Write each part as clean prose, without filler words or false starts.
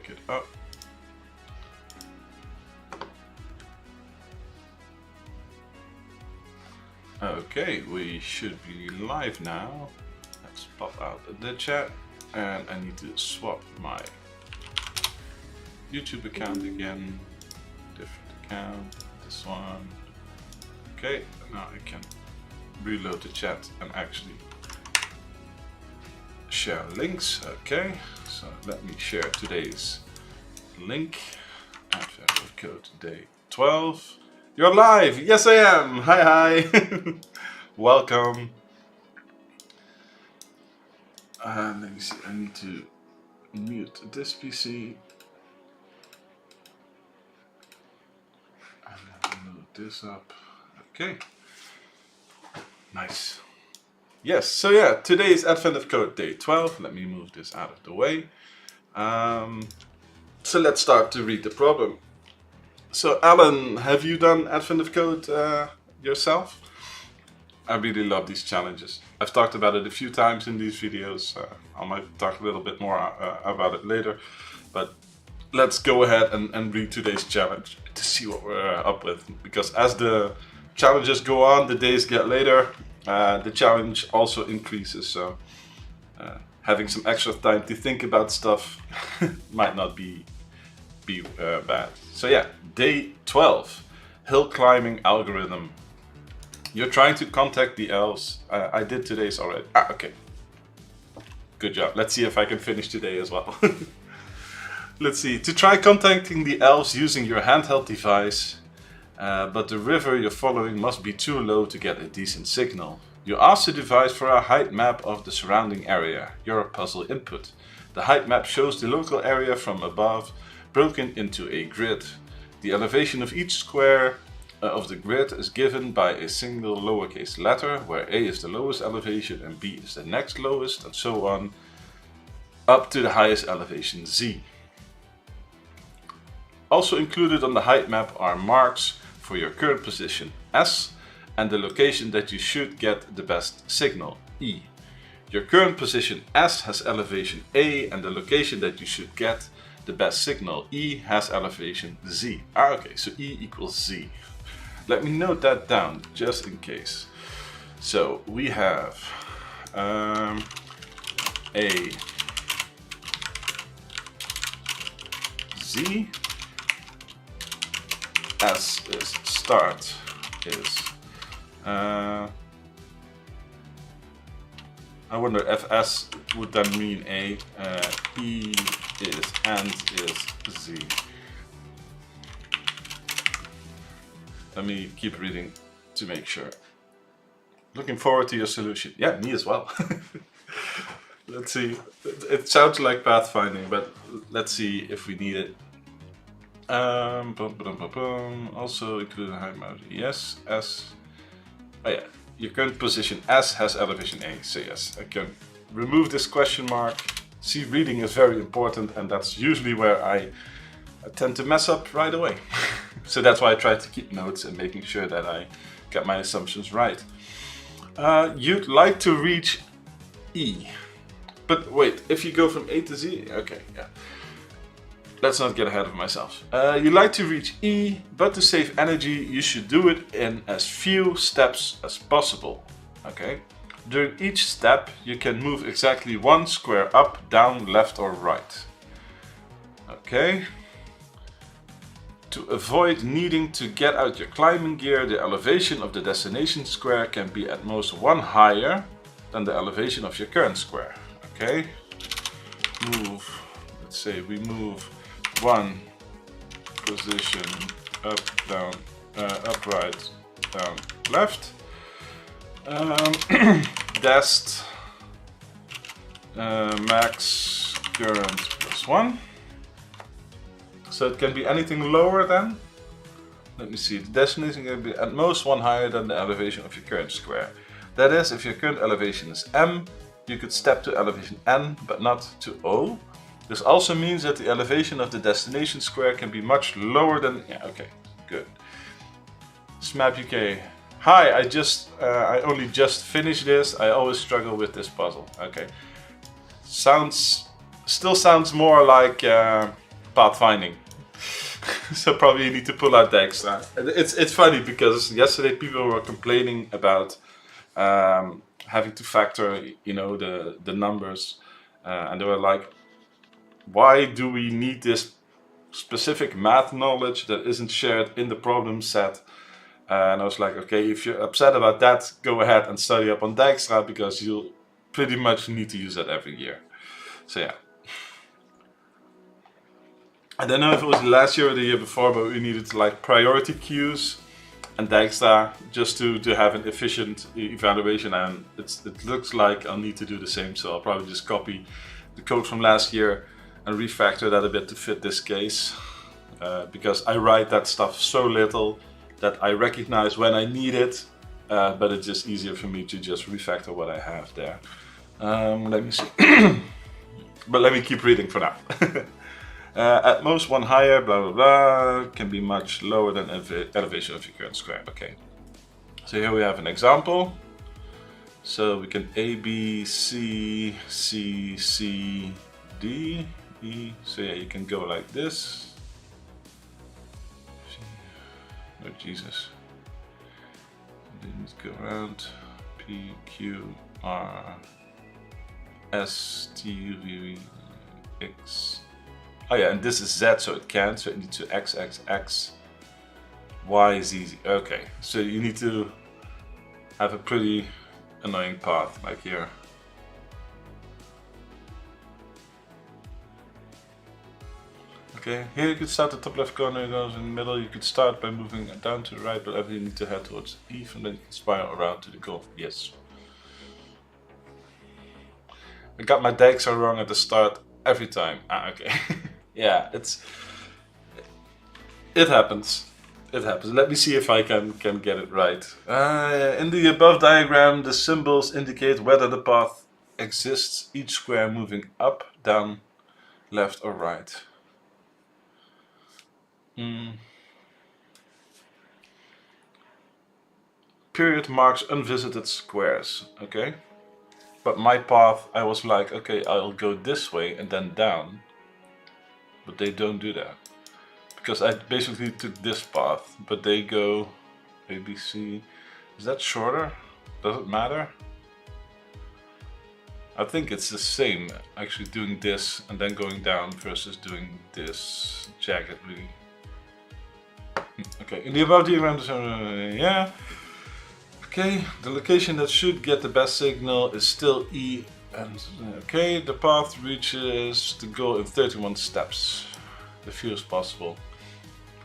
pick it up. Okay, we should be live now. Let's pop out the chat, and I need to swap my YouTube account again. Different account, this one. Okay, now I can reload the chat and actually share links. Okay, so let me share today's link. Advent code day 12. You're live! Yes, I am! Hi! Welcome. Let me see, I need to mute this PC. And then load this up. Okay. Nice. Yes, so yeah, today is Advent of Code day 12. Let me move this out of the way. So let's start to read the problem. So Alan, have you done Advent of Code yourself? I really love these challenges. I've talked about it a few times in these videos. I might talk a little bit more about it later. But let's go ahead and read today's challenge to see what we're up with. Because as the challenges go on, the days get later, the challenge also increases. So having some extra time to think about stuff might not be bad. So yeah, day 12, hill climbing algorithm. You're trying to contact the elves. I did today's already. Okay. Good job. Let's see if I can finish today as well. Let's see. To try contacting the elves using your handheld device, but the river you're following must be too low to get a decent signal. You ask the device for a height map of the surrounding area, your puzzle input. The height map shows the local area from above, broken into a grid. The elevation of each square of the grid is given by a single lowercase letter, where A is the lowest elevation and B is the next lowest, and so on, up to the highest elevation Z. Also included on the height map are marks for your current position S and the location that you should get the best signal E. Your current position S has elevation A, and the location that you should get the best signal E has elevation Z. Okay, so E equals Z. Let me note that down just in case. So we have A, Z, S is start is I wonder if S would then mean A, E is end is Z. Let me keep reading to make sure. Looking forward to your solution. Yeah, me as well. Let's see. It sounds like pathfinding, but let's see if we need it. Also include a height map. Yes, S. Oh yeah, your current position S has elevation A. So yes, I can remove this question mark. See, reading is very important, and that's usually where I tend to mess up right away. So that's why I try to keep notes and making sure that I get my assumptions right. You'd like to reach E. But wait, if you go from A to Z, okay, yeah. Let's not get ahead of myself. You like to reach E, but to save energy, you should do it in as few steps as possible. Okay. During each step, you can move exactly one square up, down, left, or right. Okay. To avoid needing to get out your climbing gear, the elevation of the destination square can be at most one higher than the elevation of your current square. Okay. Move. Let's say we move one position up, down, up, right, down, left. Dest max current plus 1. So it can be anything lower than. Let me see. The destination can be at most one higher than the elevation of your current square. That is, if your current elevation is M, you could step to elevation N, but not to O. This also means that the elevation of the destination square can be much lower than. Yeah, okay, good. Smap UK. Hi, I only just finished this. I always struggle with this puzzle. Okay. Still sounds more like pathfinding. So probably you need to pull out Dijkstra. It's funny because yesterday people were complaining about having to factor, you know, the numbers, and they were like, why do we need this specific math knowledge that isn't shared in the problem set? And I was like, okay, if you're upset about that, go ahead and study up on Dijkstra, because you'll pretty much need to use that every year. So yeah. I don't know if it was last year or the year before, but we needed like priority queues and Dijkstra just to have an efficient evaluation, and it looks like I'll need to do the same, so I'll probably just copy the code from last year and refactor that a bit to fit this case, because I write that stuff so little that I recognize when I need it, but it's just easier for me to just refactor what I have there. Let me see. But let me keep reading for now. At most one higher, blah blah blah, can be much lower than elevation of your current square. Okay, so here we have an example. So we can A, B, C, C, C, D, E. So yeah, you can go like this. Oh Jesus, didn't go around. P, Q, R, S, T, U, V, X. Oh yeah, and this is Z, so it can't, so it needs to X, X, X. Y is easy. Okay, so you need to have a pretty annoying path, like here. Okay, here you could start at the top left corner, it goes in the middle. You could start by moving down to the right, but you need to head towards E, and then you can spiral around to the goal. Yes. I got my Dijkstra wrong at the start every time. Ah, okay. Yeah, it happens. It happens. Let me see if I can get it right. In the above diagram, the symbols indicate whether the path exists, each square moving up, down, left or right. Period marks unvisited squares. Okay. But my path, I was like, okay, I'll go this way and then down. But they don't do that. Because I basically took this path, but they go A, B, C. Is that shorter? Does it matter? I think it's the same, actually doing this and then going down versus doing this jaggedly. Okay, in the above diagram, yeah. Okay, the location that should get the best signal is still E. And okay, the path reaches the goal in 31 steps, the fewest possible.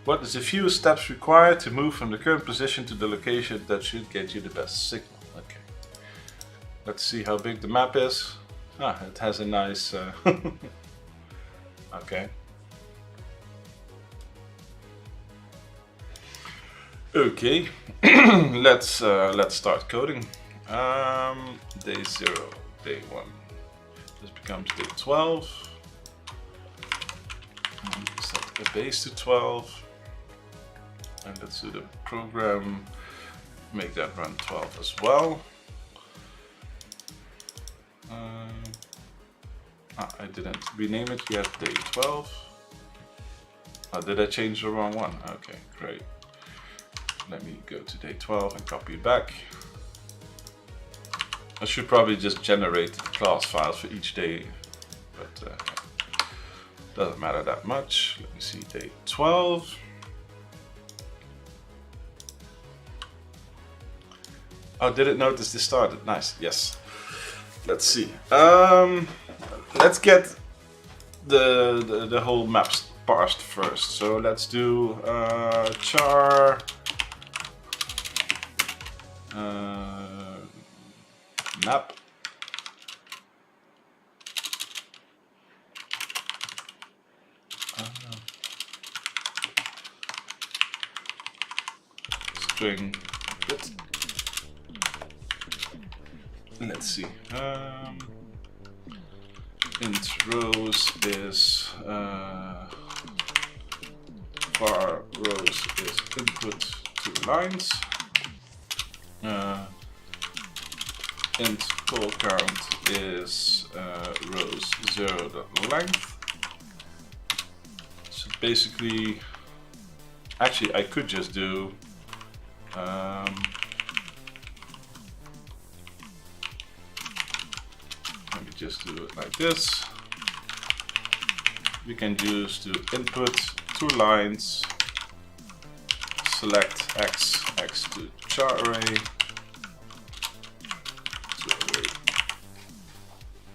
What is the fewest steps required to move from the current position to the location that should get you the best signal? Okay, let's see how big the map is. Ah, it has a nice. Okay. Okay, let's start coding. Day 0. Day 1. This becomes day 12. Set a base to 12. And let's do the program. Make that run 12 as well. I didn't rename it yet. Day 12. Oh, did I change the wrong one? Okay, great. Let me go to day 12 and copy it back. I should probably just generate class files for each day, but doesn't matter that much. Let me see, day 12. Oh, did it notice this started? Nice, yes. Let's see. Let's get the whole map parsed first. So let's do char map string bit. Let's see. Int rows is var rows is input to lines. Int call count is rows 0.length. So basically, actually I could just do let me just do it like this. We can use to input 2 lines, select x to char array,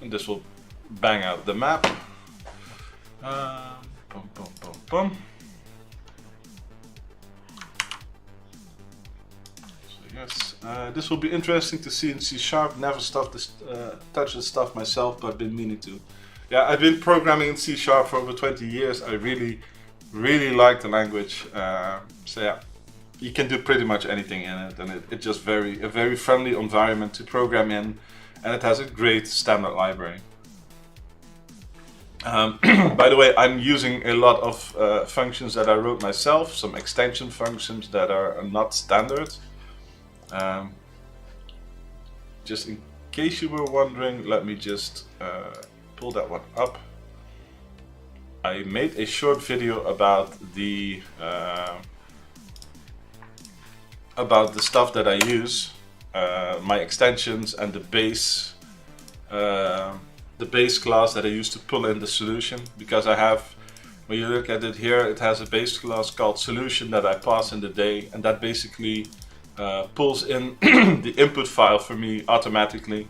and this will bang out the map. Boom, boom, boom, boom. So yes, this will be interesting to see in C#. Never touched this stuff myself, but I've been meaning to. Yeah, I've been programming in C# for over 20 years. I really like the language. So yeah, you can do pretty much anything in it, and it's just a very friendly environment to program in, and it has a great standard library. By the way, I'm using a lot of functions that I wrote myself, some extension functions that are not standard. Just in case you were wondering, let me just pull that one up. I made a short video about the stuff that I use, my extensions and the base class that I use to pull in the solution, because I have, when you look at it here, it has a base class called solution that I pass in the day, and that basically pulls in the input file for me automatically.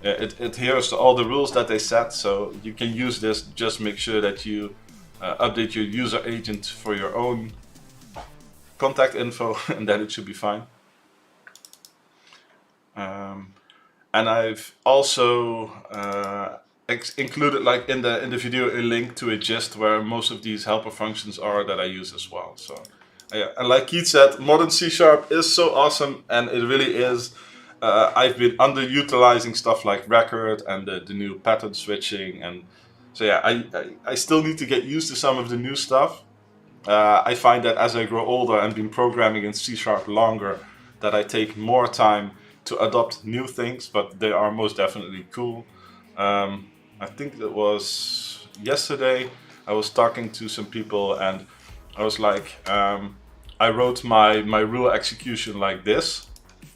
It adheres to all the rules that they set, so you can use this. Just make sure that you update your user agent for your own contact info, and then it should be fine. And I've also included, like in the video, a link to a gist where most of these helper functions are that I use as well. So yeah, and like Keith said, modern C# is so awesome, and it really is. I've been underutilizing stuff like record and the new pattern switching, and so yeah, I still need to get used to some of the new stuff. I find that as I grow older and been programming in C# longer, that I take more time to adopt new things, but they are most definitely cool. I think it was yesterday I was talking to some people, and I was like, I wrote my rule execution like this.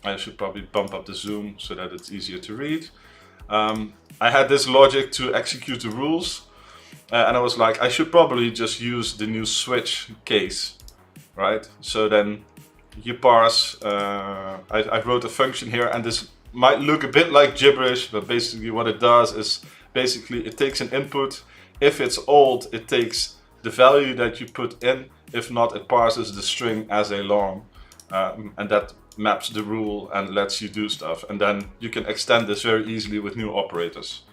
I should probably bump up the zoom so that it's easier to read. I had this logic to execute the rules, and I was like, I should probably just use the new switch case, right? So then you parse, I wrote a function here, and this might look a bit like gibberish, but basically what it does is, basically it takes an input. If it's old, it takes the value that you put in. If not, it parses the string as a long, and that maps the rule and lets you do stuff. And then you can extend this very easily with new operators.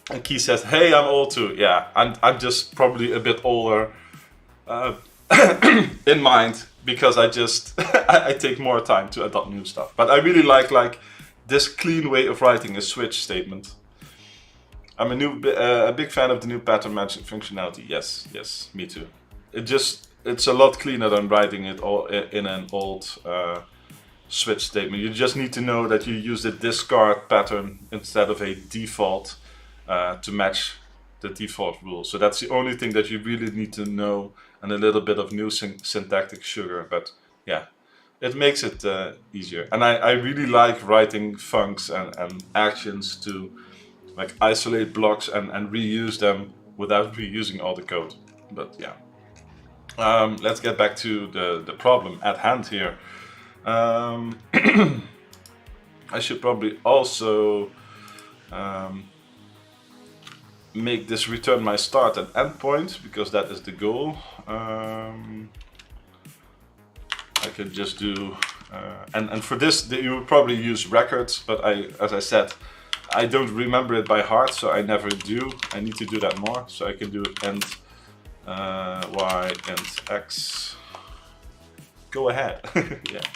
And Key says, hey, I'm old too. Yeah, I'm just probably a bit older in mind, because I just I take more time to adopt new stuff. But I really like this clean way of writing a switch statement. I'm a big fan of the new pattern matching functionality. Yes, me too. It's a lot cleaner than writing it all in an old switch statement. You just need to know that you use the discard pattern instead of a default to match the default rule. So that's the only thing that you really need to know, and a little bit of new syntactic sugar. But yeah, it makes it easier. And I really like writing funcs and actions to like isolate blocks and reuse them without reusing all the code. But yeah, let's get back to the problem at hand here. I should probably also make this return my start and end point, because that is the goal. I can just do, and for this you would probably use records, but as I said, I don't remember it by heart, so I never do. I need to do that more, so I can do end y and x. Go ahead. Yeah.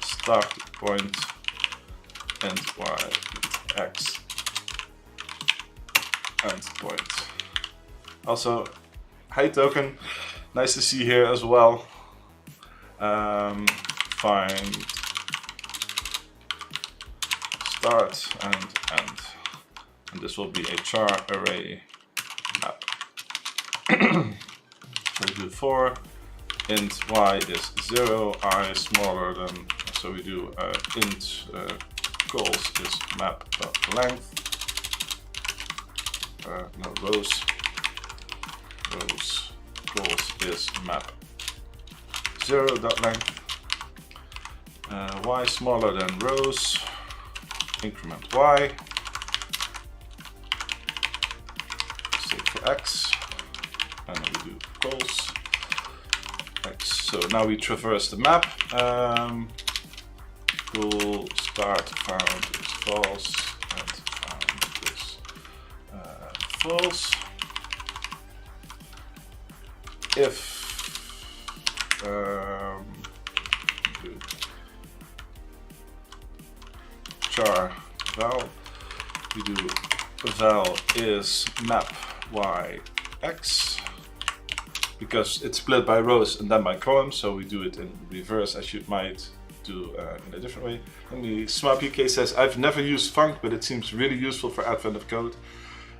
Start point end y x end point. Also, hi token, nice to see you here as well. Find start and end, and this will be a char array map. we do for int y is 0, I smaller than, so we do int goals is map length, no, rows goals is map 0 dot length, y smaller than rows, increment y, save for x, and then we do goals x. So now we traverse the map. Goal start found is false and found is false. If char val, we do val is map y x, because it's split by rows and then by columns, so we do it in reverse as you might do in a different way. And the Smap UK says, I've never used Func, but it seems really useful for advent of code.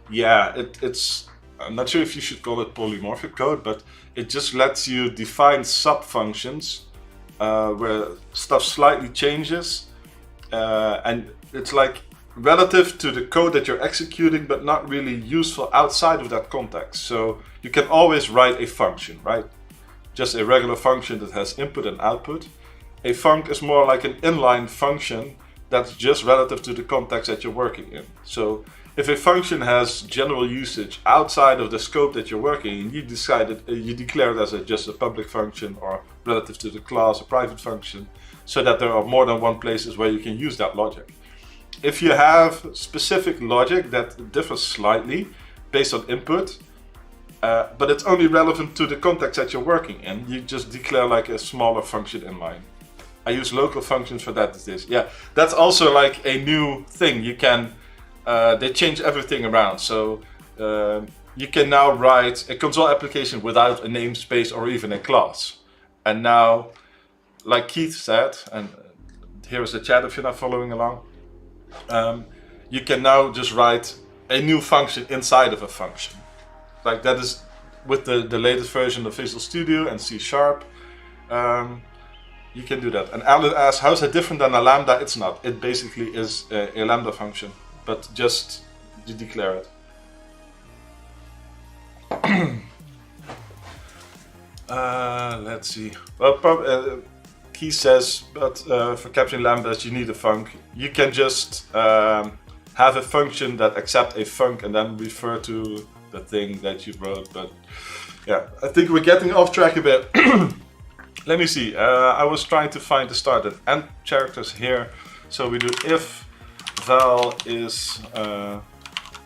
Yeah, it's, I'm not sure if you should call it polymorphic code, but it just lets you define sub-functions where stuff slightly changes, and it's like relative to the code that you're executing, but not really useful outside of that context. So you can always write a function, right? Just a regular function that has input and output. A func is more like an inline function that's just relative to the context that you're working in. So if a function has general usage outside of the scope that you're working in, you declare it as just a public function or relative to the class, a private function, so that there are more than one places where you can use that logic. If you have specific logic that differs slightly based on input, but it's only relevant to the context that you're working in, you just declare like a smaller function inline. I use local functions for that. Yeah, that's also like a new thing. You can, they change everything around. So you can now write a console application without a namespace or even a class. And now, like Keith said, and here is the chat if you're not following along, you can now just write a new function inside of a function. Like that is with the latest version of Visual Studio and C#. You can do that. And Alan asks, how is it different than a lambda? It's not. It basically is a lambda function, but just you declare it. Let's see. Well, Keith says, but for capturing lambdas, you need a func. You can just have a function that accepts a func and then refer to the thing that you wrote. But yeah, I think we're getting off track a bit. Let me see. I was trying to find the start and end characters here. So we do if val is,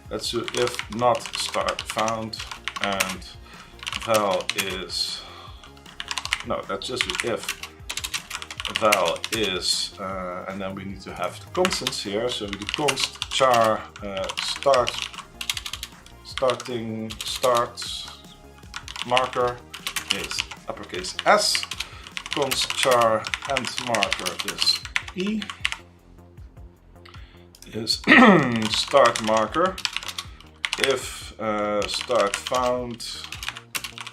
let's do if not start found, and val is, no, let's just do if val is, and then we need to have the constants here. So we do const char start marker is uppercase S, const char end marker is E, is start marker if start found,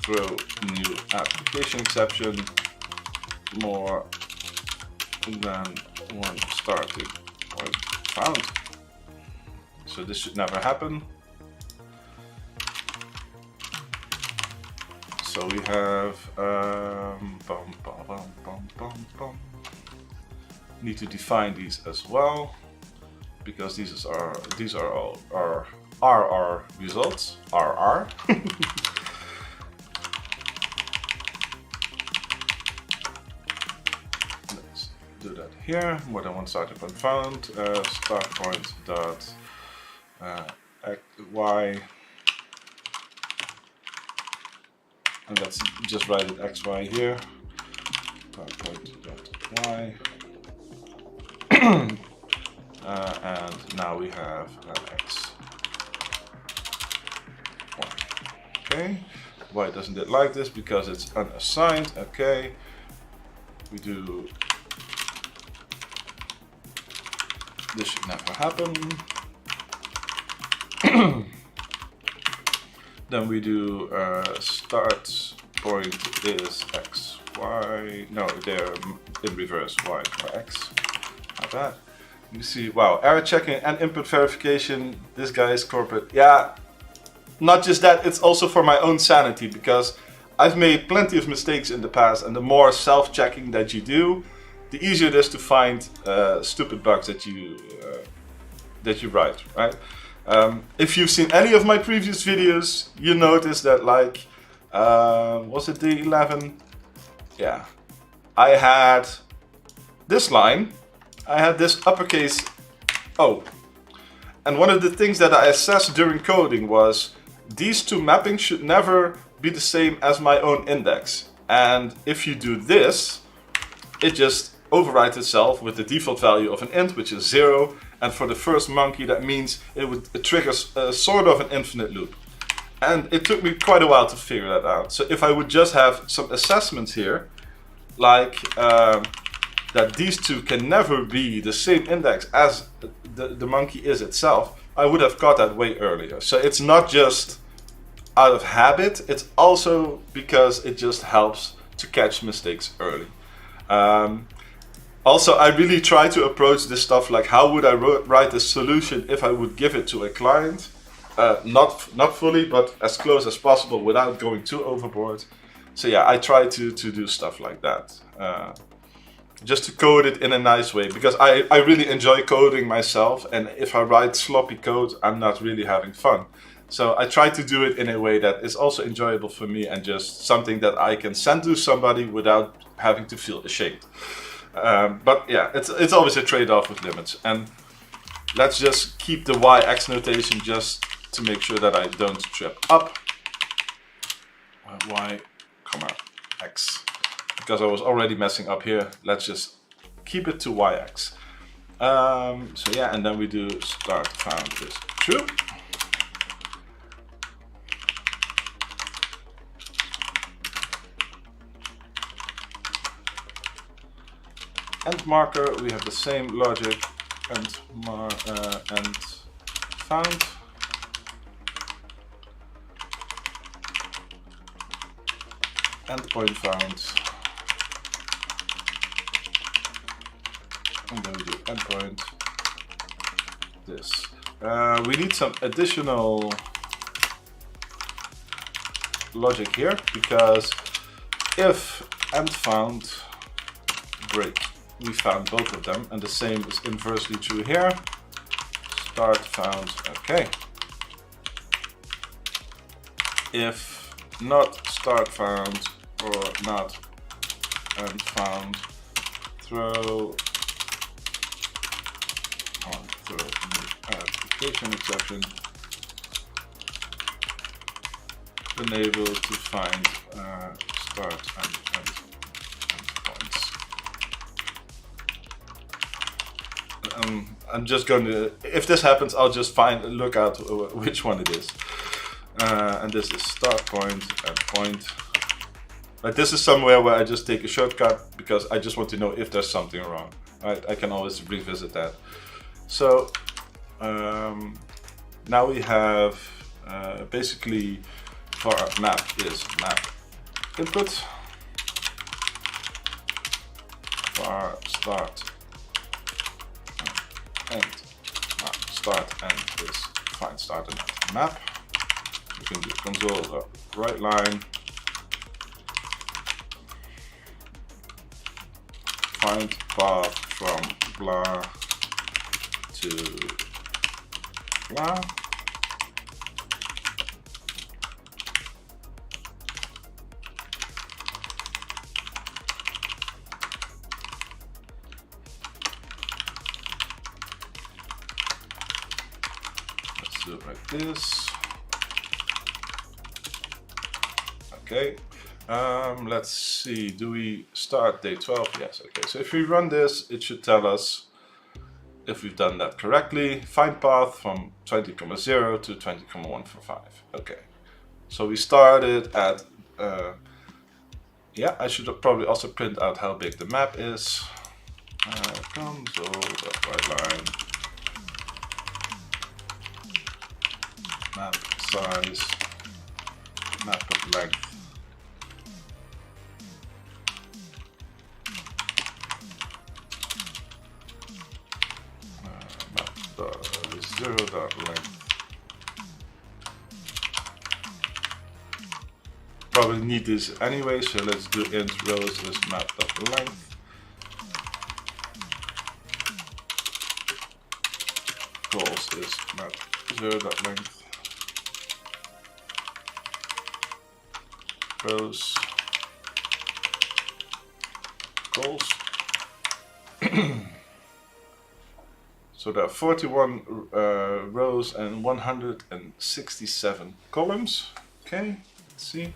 throw new application exception, more than one starting point found. So this should never happen. So we have need to define these as well, because these are all our results. RR. Let's do that here. More than one starting point found. Start point dot y. And let's just write it xy here. Start point dot y. And now we have x. Y. Okay. Why doesn't it like this? Because it's unassigned. Okay. We do. This should never happen. Then we do start point is x, y. No, they're in reverse, y or x. Not bad. You see, wow, error checking and input verification. This guy is corporate. Yeah, not just that, it's also for my own sanity, because I've made plenty of mistakes in the past, and the more self-checking that you do, the easier it is to find stupid bugs that you write, right? If you've seen any of my previous videos, you notice that, like, was it the 11? Yeah, I had this line, I had this uppercase O. And one of the things that I assessed during coding was these two mappings should never be the same as my own index. And if you do this, it just overrides itself with the default value of an int, which is 0. And for the first monkey, that means it triggers sort of an infinite loop. And it took me quite a while to figure that out. So if I would just have some assessments here, like that these two can never be the same index as the monkey is itself, I would have got that way earlier. So it's not just out of habit, it's also because it just helps to catch mistakes early. Also, I really try to approach this stuff like, how would I write a solution if I would give it to a client? Not fully, but as close as possible without going too overboard. So yeah, I try to do stuff like that. Just to code it in a nice way, because I really enjoy coding myself, and if I write sloppy code, I'm not really having fun. So I try to do it in a way that is also enjoyable for me and just something that I can send to somebody without having to feel ashamed. But yeah, it's always a trade-off with limits. And let's just keep the YX notation just to make sure that I don't trip up. Y, comma, X. Because I was already messing up here, let's just keep it to YX. So yeah, and then we do start found is true. End marker, we have the same logic, and found. Endpoint found. And then we do endpoint this. We need some additional logic here, because if end found break, we found both of them, and the same is inversely true here. Start found, okay. If not start found or not end found, throw application exception, enable to find start and end points. I'm just going to, if this happens, I'll just look out which one it is. And this is start point, end point. But this is somewhere where I just take a shortcut because I just want to know if there's something wrong. Right? I can always revisit that. So now we have basically for our map is map input, for our start and start and is find start and end map. We can do console right line, find path from blah to blah. Let's do it like this. Okay, let's see, do we start day 12? Yes, okay, so if we run this, it should tell us if we've done that correctly. Find path from 20,0 to 20,145. Okay, so we started at, yeah, I should probably also print out how big the map is. Console.writeline, map size. map length. Zero.length. Probably need this anyway, so let's do int rows as map.length. Goals is map 0.length. Rows goals. So there are 41 rows and 167 columns. Okay, let's see.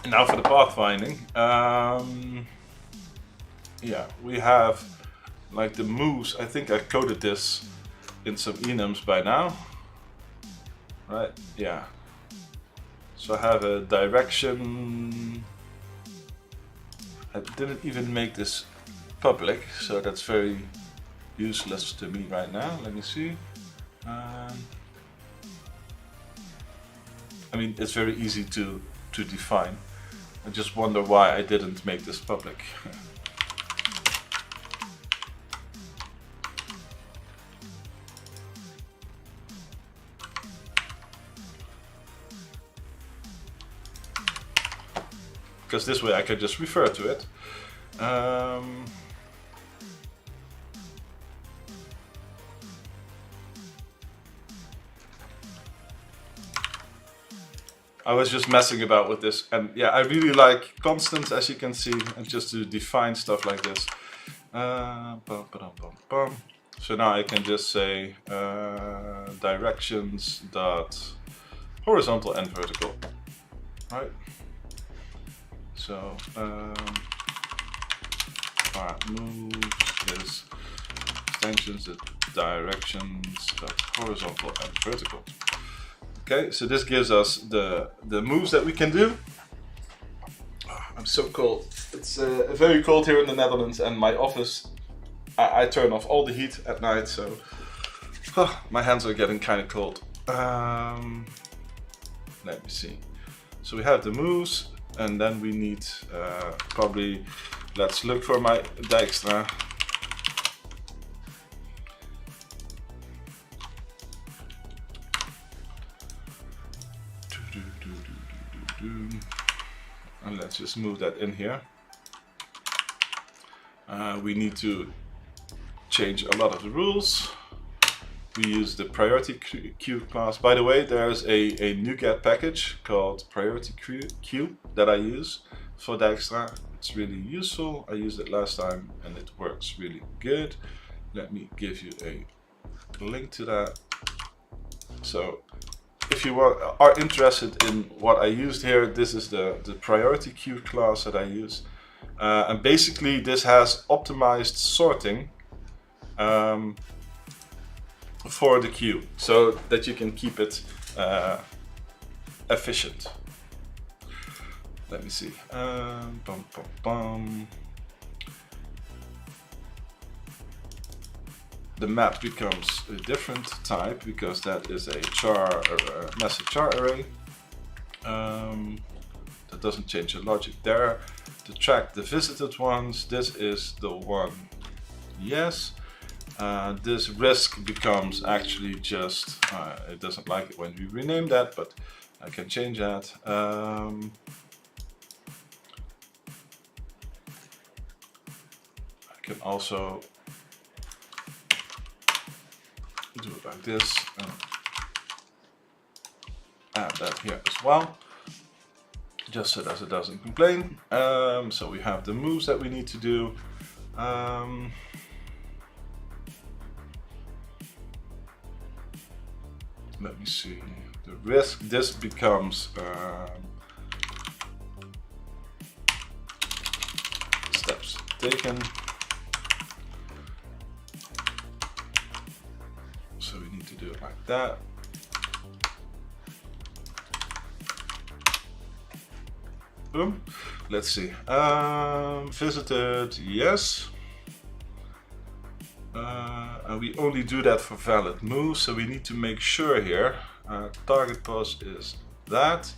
And now for the pathfinding. Yeah, we have like the moves. I think I coded this in some enums by now. Right, yeah. So I have a direction. I didn't even make this public, so that's very useless to me right now. Let me see. I mean, it's very easy to define. I just wonder why I didn't make this public. Because this way I can just refer to it. I was just messing about with this, and yeah, I really like constants, as you can see, and just to define stuff like this. So now I can just say directions dot horizontal and vertical, right? So moves is extensions at directions dot horizontal and vertical. Okay, so this gives us the moves that we can do. Oh, I'm so cold. It's very cold here in the Netherlands, and my office, I turn off all the heat at night, so my hands are getting kind of cold. Let me see. So we have the moves, and then we need probably, let's look for my Dijkstra. And let's just move that in here. We need to change a lot of the rules. We use the priority queue class. By the way, there's a NuGet package called priority queue that I use for Dijkstra. It's really useful. I used it last time and it works really good. Let me give you a link to that. So if you are interested in what I used here, this is the priority queue class that I use. And basically this has optimized sorting for the queue, so that you can keep it efficient. Let me see. The map becomes a different type because that is a char or a massive char array. That doesn't change the logic there. To track the visited ones, this is the one. Yes. This risk becomes actually just, it doesn't like it when we rename that, but I can change that. I can also do it like this and add that here as well, just so that it doesn't complain. So we have the moves that we need to do. Let me see, the risk, this becomes steps taken. So we need to do it like that. Boom. Let's see. Visited, yes. And we only do that for valid moves, so we need to make sure here target pos is that.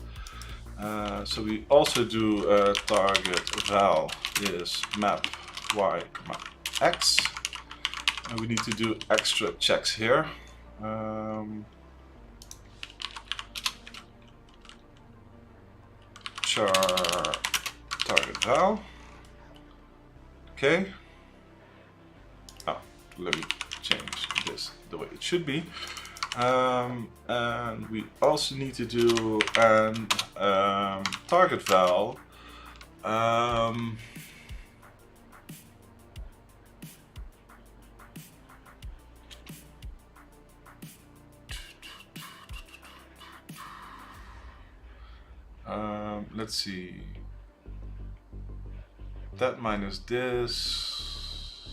So we also do target val is map y, x. And we need to do extra checks here. Char target val. Okay. Oh, let me change this the way it should be. And we also need to do an target val. Let's see. That minus this.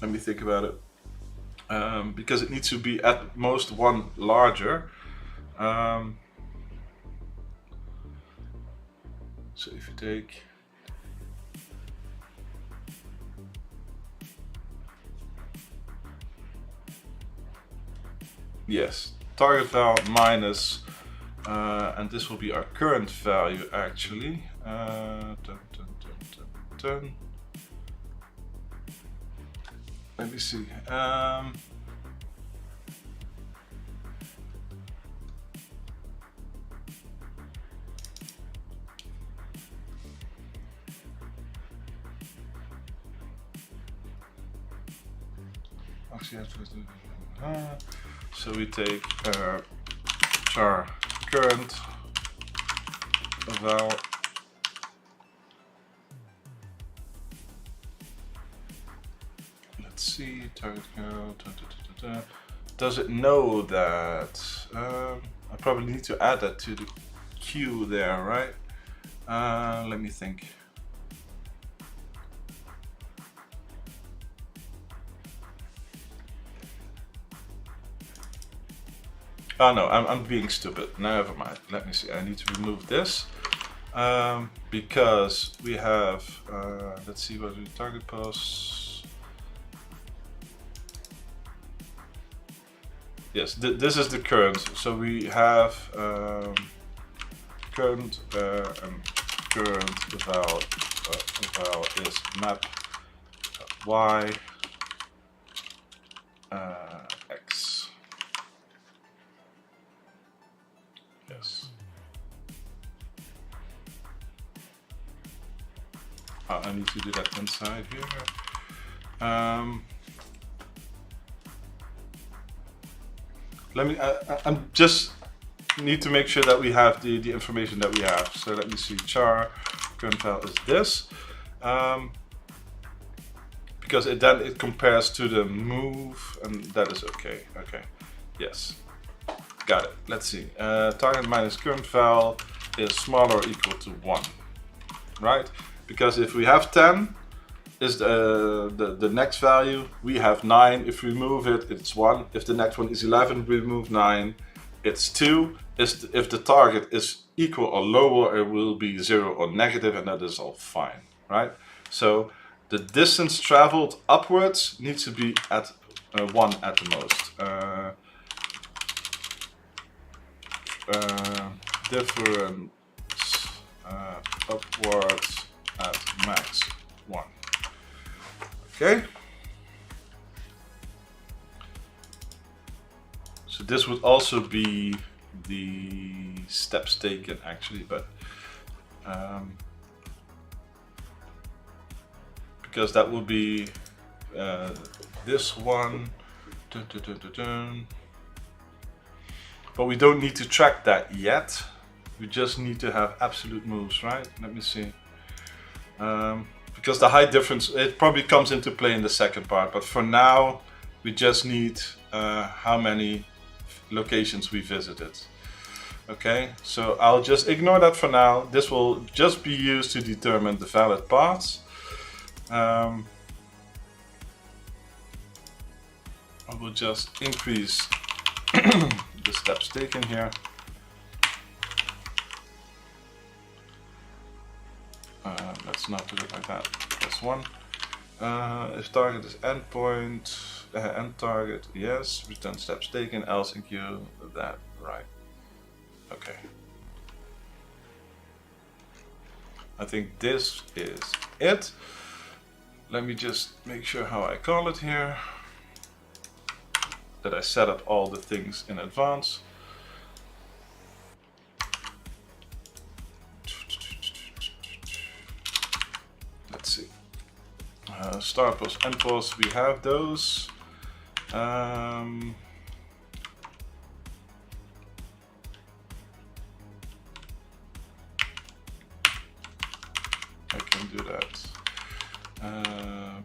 Let me think about it. Because it needs to be at most one larger. So if you take yes, target val minus, and this will be our current value actually. Let me see. So we take char current val let's see, target count. Does it know that? I probably need to add that to the queue there, right? Let me think. Oh no, I'm being stupid. Never mind. Let me see. I need to remove this because we have. Let's see what the target posts. Yes, this is the current. So we have current and current val is map y x. Yes. Oh, I need to do that inside here. Let me. I'm just need to make sure that we have the information that we have. So let me see. Char current val is this, because then it compares to the move, and that is okay. Okay. Yes. Got it. Let's see. Target minus current val is smaller or equal to 1, right? Because if we have 10, is the next value. We have 9. If we move it, it's 1. If the next one is 11, we move 9. It's 2. If the target is equal or lower, it will be 0 or negative, and that is all fine, right? So the distance traveled upwards needs to be at 1 at the most. Difference upwards at max 1. Okay. So this would also be the steps taken actually, but because that will be this one. Dun, dun, dun, dun, dun. But we don't need to track that yet. We just need to have absolute moves, right? Let me see. Because the height difference, it probably comes into play in the second part. But for now, we just need how many locations we visited. Okay, so I'll just ignore that for now. This will just be used to determine the valid paths. I will just increase the steps taken here. Let's not do it like that. Press 1. If target is endpoint, end target, yes. Return steps taken, else in queue, that, right. Okay. I think this is it. Let me just make sure how I call it here. That I set up all the things in advance. Let's see. Start pause, end pause, we have those. I can do that.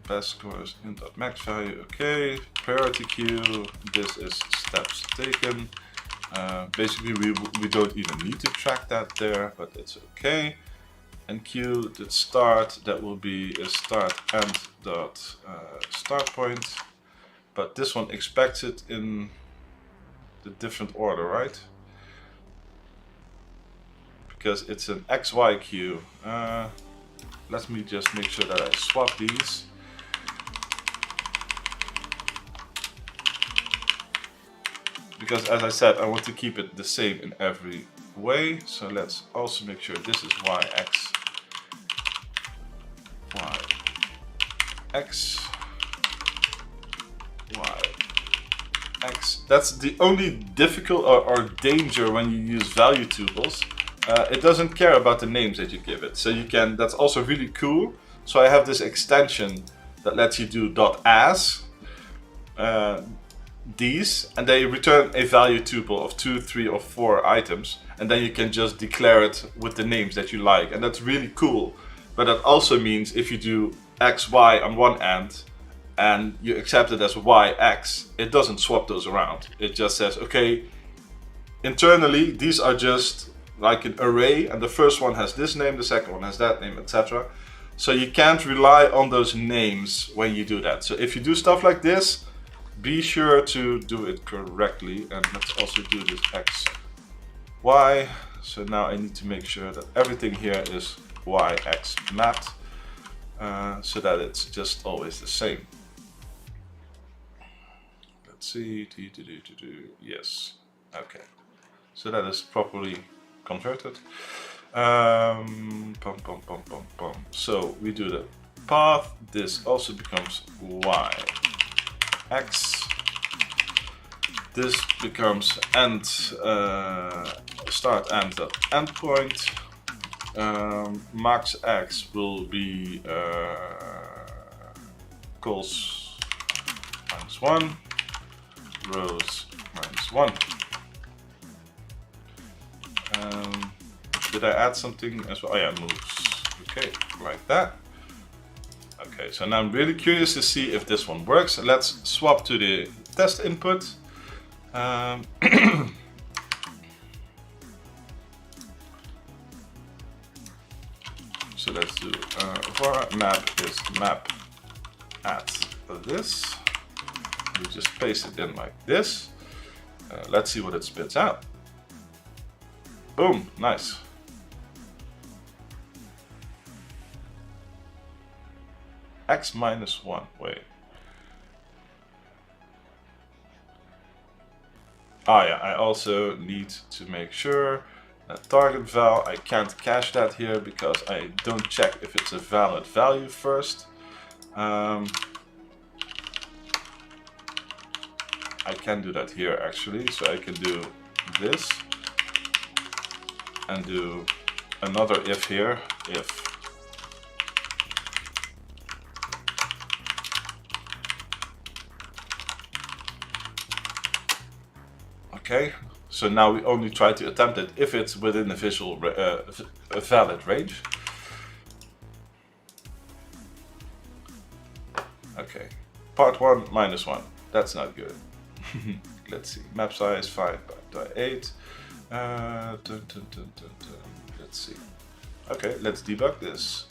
Best scores int.max value, okay. Priority queue, this is steps taken. Basically we don't even need to track that there, but it's okay. And queue the start, that will be a start end dot start point. But this one expects it in the different order, right? Because it's an XY queue. Let me just make sure that I swap these. Because as I said, I want to keep it the same in every way. So let's also make sure this is YX. YX. YX. That's the only difficult or danger when you use value tuples. It doesn't care about the names that you give it. So you can, that's also really cool. So I have this extension that lets you do .as. These, and they return a value tuple of 2, 3 or 4 items, and then you can just declare it with the names that you like, and that's really cool. But that also means if you do XY on one end and you accept it as YX, it doesn't swap those around. It just says, okay, internally these are just like an array, and the first one has this name, the second one has that name, etc. So you can't rely on those names when you do that. So if you do stuff like this, be sure to do it correctly. And let's also do this X, Y. So now I need to make sure that everything here is YX mapped, so that it's just always the same. Let's see, yes, okay. So that is properly converted. So we do the path, this also becomes Y. X. This becomes end, start end endpoint. Max X will be calls -1, rows -1. Did I add something as well? Oh yeah, moves. Okay, like that. Okay, so now I'm really curious to see if this one works. Let's swap to the test input. So let's do var map is map at this. We just paste it in like this. Let's see what it spits out. Boom, nice. X -1, wait. Ah yeah, I also need to make sure that target val, I can't cache that here because I don't check if it's a valid value first. I can do that here actually, so I can do this and do another if here, if okay, so now we only try to attempt it if it's within a valid range. Okay, part 1 -1, that's not good. Let's see, map size 5 by 8. Let's see. Okay, let's debug this.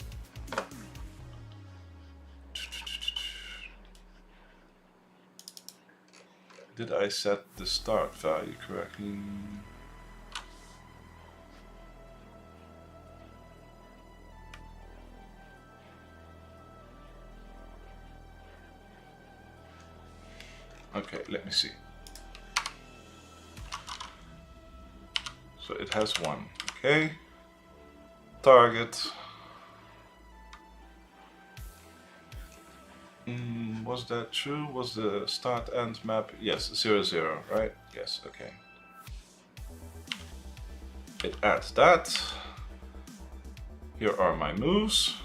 Did I set the start value correctly? Okay, let me see. So it has 1. Okay. Target. Was that true? Was the start end map? Yes, 0, 0, right? Yes, okay. It adds that. Here are my moves.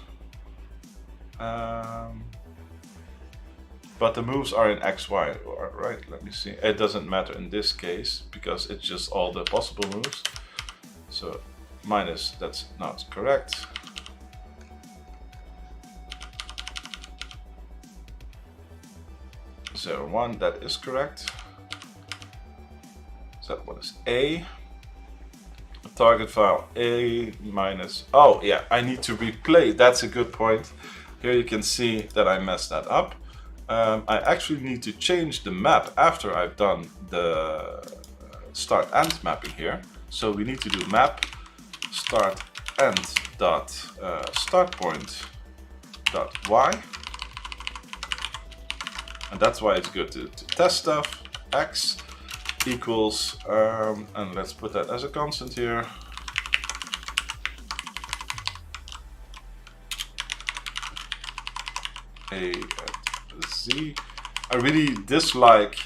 But the moves are in X, Y, right? Let me see. It doesn't matter in this case because it's just all the possible moves. So minus, that's not correct. 0, 1, that is correct. So that one is A. Target file A minus, oh yeah, I need to replay, that's a good point. Here you can see that I messed that up. I actually need to change the map after I've done the start end mapping here. So we need to do map start end dot start point dot y, and that's why it's good to test stuff. X equals, and let's put that as a constant here. A at Z. I really dislike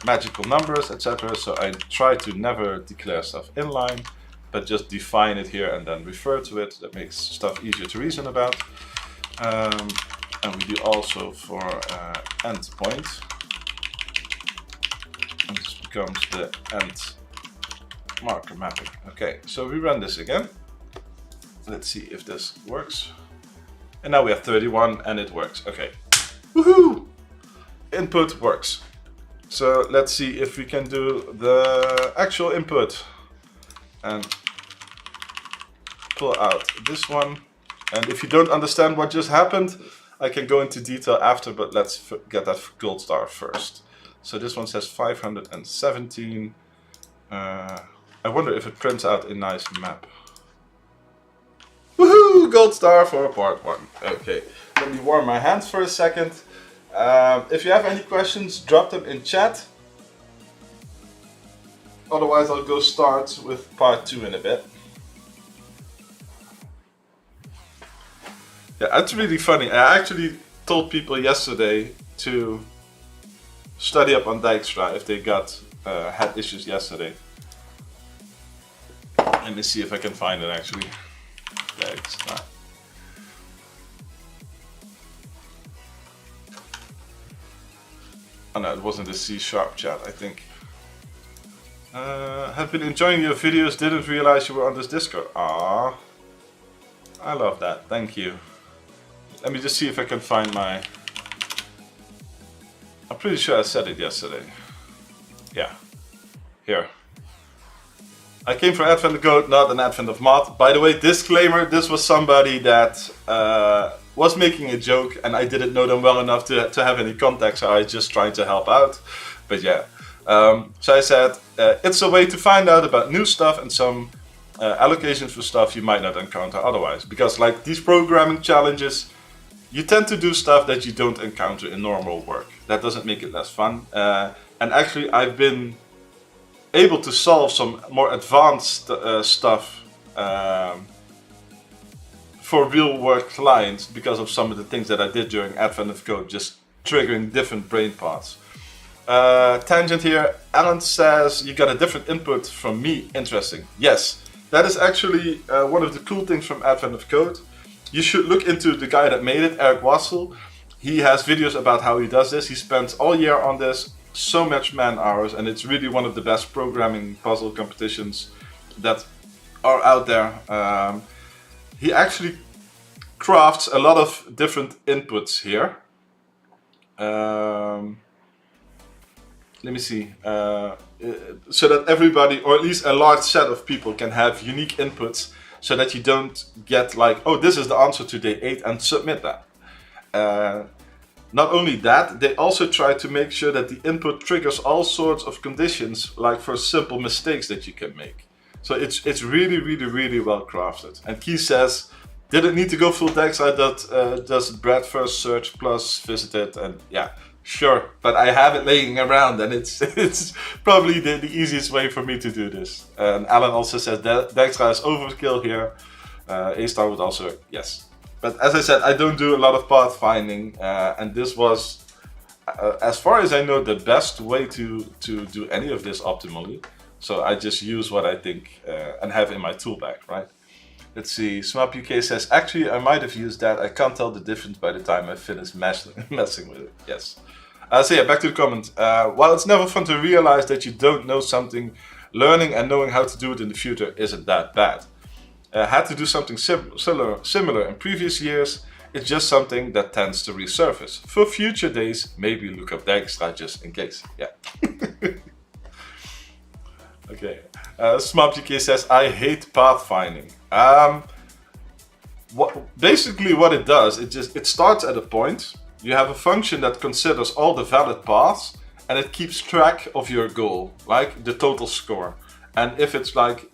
magical numbers, etc. So I try to never declare stuff inline, but just define it here and then refer to it. That makes stuff easier to reason about. And we do also for end point. And this becomes the end marker mapping. Okay, so we run this again. Let's see if this works. And now we have 31 and it works. Okay. Woohoo! Input works. So let's see if we can do the actual input and pull out this one. And if you don't understand what just happened, I can go into detail after, but let's get that gold star first. So this one says 517. I wonder if it prints out a nice map. Woohoo! Gold star for part 1. Okay, let me warm my hands for a second. If you have any questions, drop them in chat. Otherwise, I'll go start with part 2 in a bit. Yeah, that's really funny. I actually told people yesterday to study up on Dijkstra if they had issues yesterday. Let me see if I can find it actually. Dijkstra. Oh no, it wasn't the C# chat, I think. Have been enjoying your videos, didn't realize you were on this Discord. Ah, I love that, thank you. Let me just see if I can find my... I'm pretty sure I said it yesterday. Yeah, here. I came from Advent of Code, not an Advent of Mod. By the way, disclaimer, this was somebody that was making a joke and I didn't know them well enough to have any context, so I was just trying to help out. But yeah, so I said, it's a way to find out about new stuff and some allocations for stuff you might not encounter otherwise. Because like these programming challenges, you tend to do stuff that you don't encounter in normal work. That doesn't make it less fun. And actually I've been able to solve some more advanced stuff for real work clients because of some of the things that I did during Advent of Code, just triggering different brain paths. Tangent here, Alan says you got a different input from me, interesting. Yes, that is actually one of the cool things from Advent of Code. You should look into the guy that made it, Eric Wassel. He has videos about how he does this. He spends all year on this, so much man hours, and it's really one of the best programming puzzle competitions that are out there. He actually crafts a lot of different inputs here. Let me see. So that everybody, or at least a large set of people, can have unique inputs so that you don't get like, oh, this is the answer to day 8 and submit that. Not only that, they also try to make sure that the input triggers all sorts of conditions, like for simple mistakes that you can make. So it's really, really, really well crafted. And Key says, didn't need to go full Dijkstra, that does breadth first search plus visited, and yeah, Sure, but I have it laying around, and it's probably the easiest way for me to do this. And Alan also says that Dijkstra is overkill here. A-Star would also, yes. But as I said, I don't do a lot of pathfinding, and this was, as far as I know, the best way to do any of this optimally. So I just use what I think and have in my tool bag, right? Let's see, Smap UK says, actually I might have used that, I can't tell the difference by the time I finish messing with it. Yes. So yeah, back to the comment. While it's never fun to realize that you don't know something, learning and knowing how to do it in the future isn't that bad. Had to do something similar in previous years, it's just something that tends to resurface. For future days, maybe look up Dijkstra just in case. Yeah. Okay. Smap UK says, I hate pathfinding. Basically what it does, it starts at a point. You have a function that considers all the valid paths and it keeps track of your goal, like the total score. And if it's like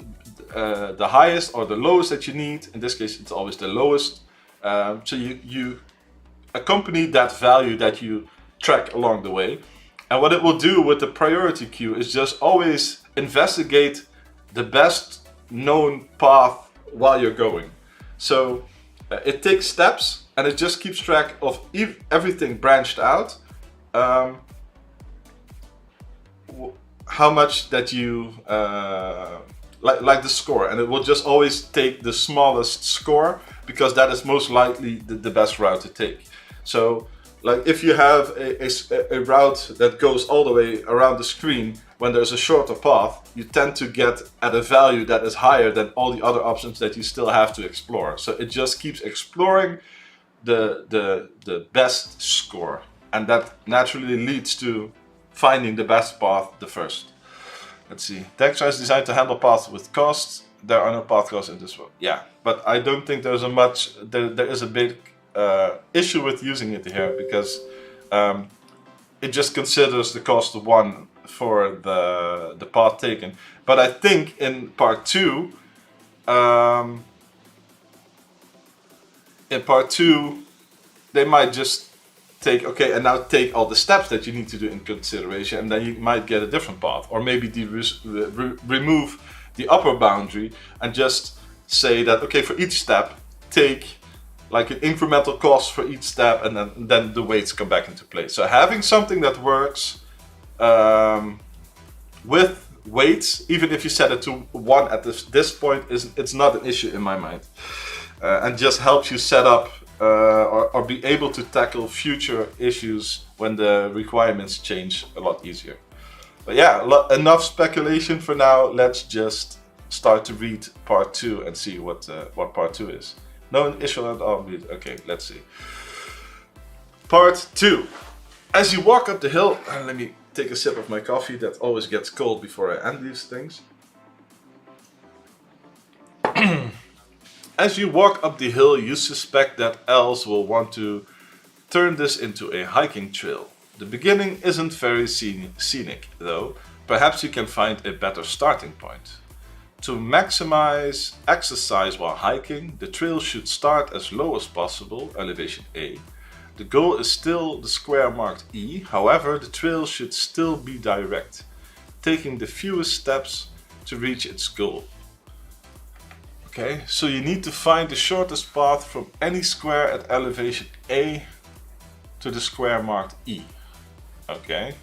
the highest or the lowest that you need, in this case it's always the lowest, so you accompany that value that you track along the way. And what it will do with the priority queue is just always investigate the best known path while you're going. So it takes steps and it just keeps track of everything branched out, how much that you like the score, and it will just always take the smallest score because that is most likely the best route to take. So like if you have a route that goes all the way around the screen, when there's a shorter path, you tend to get at a value that is higher than all the other options that you still have to explore. So it just keeps exploring the best score, and that naturally leads to finding the best path the first. Let's see. Dijkstra is designed to handle paths with costs. There are no path costs in this world. Yeah, but I don't think there's there is a big issue with using it here, because it just considers the cost of one for the path taken. But I think in part 2, they might just take, okay, and now take all the steps that you need to do in consideration, and then you might get a different path, or maybe remove the upper boundary and just say that, okay, for each step take like an incremental cost for each step, and then the weights come back into play. So having something that works with weights, even if you set it to 1 at this point, it's not an issue in my mind, and just helps you set up or be able to tackle future issues when the requirements change a lot easier. But yeah, enough speculation for now. Let's just start to read part 2 and see what part 2 is. No issue at all. Okay, let's see. Part 2. As you walk up the hill, let me take a sip of my coffee that always gets cold before I end these things. As you walk up the hill, you suspect that elves will want to turn this into a hiking trail. The beginning isn't very scenic, though. Perhaps you can find a better starting point. To maximize exercise while hiking, the trail should start as low as possible, elevation A. The goal is still the square marked E, however, the trail should still be direct, taking the fewest steps to reach its goal. Okay, so you need to find the shortest path from any square at elevation A to the square marked E. Okay.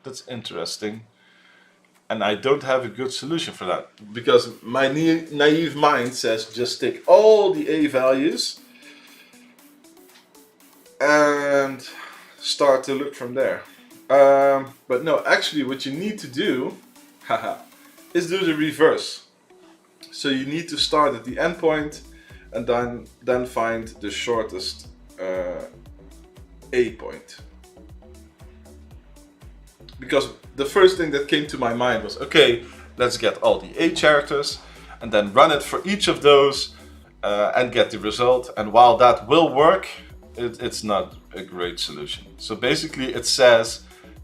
That's interesting. And I don't have a good solution for that, because my naive mind says just take all the A values and start to look from there. But no, actually what you need to do is do the reverse. So you need to start at the endpoint and then find the shortest A point. Because the first thing that came to my mind was, okay, let's get all the A characters and then run it for each of those and get the result. And while that will work, it's not a great solution. So basically it says,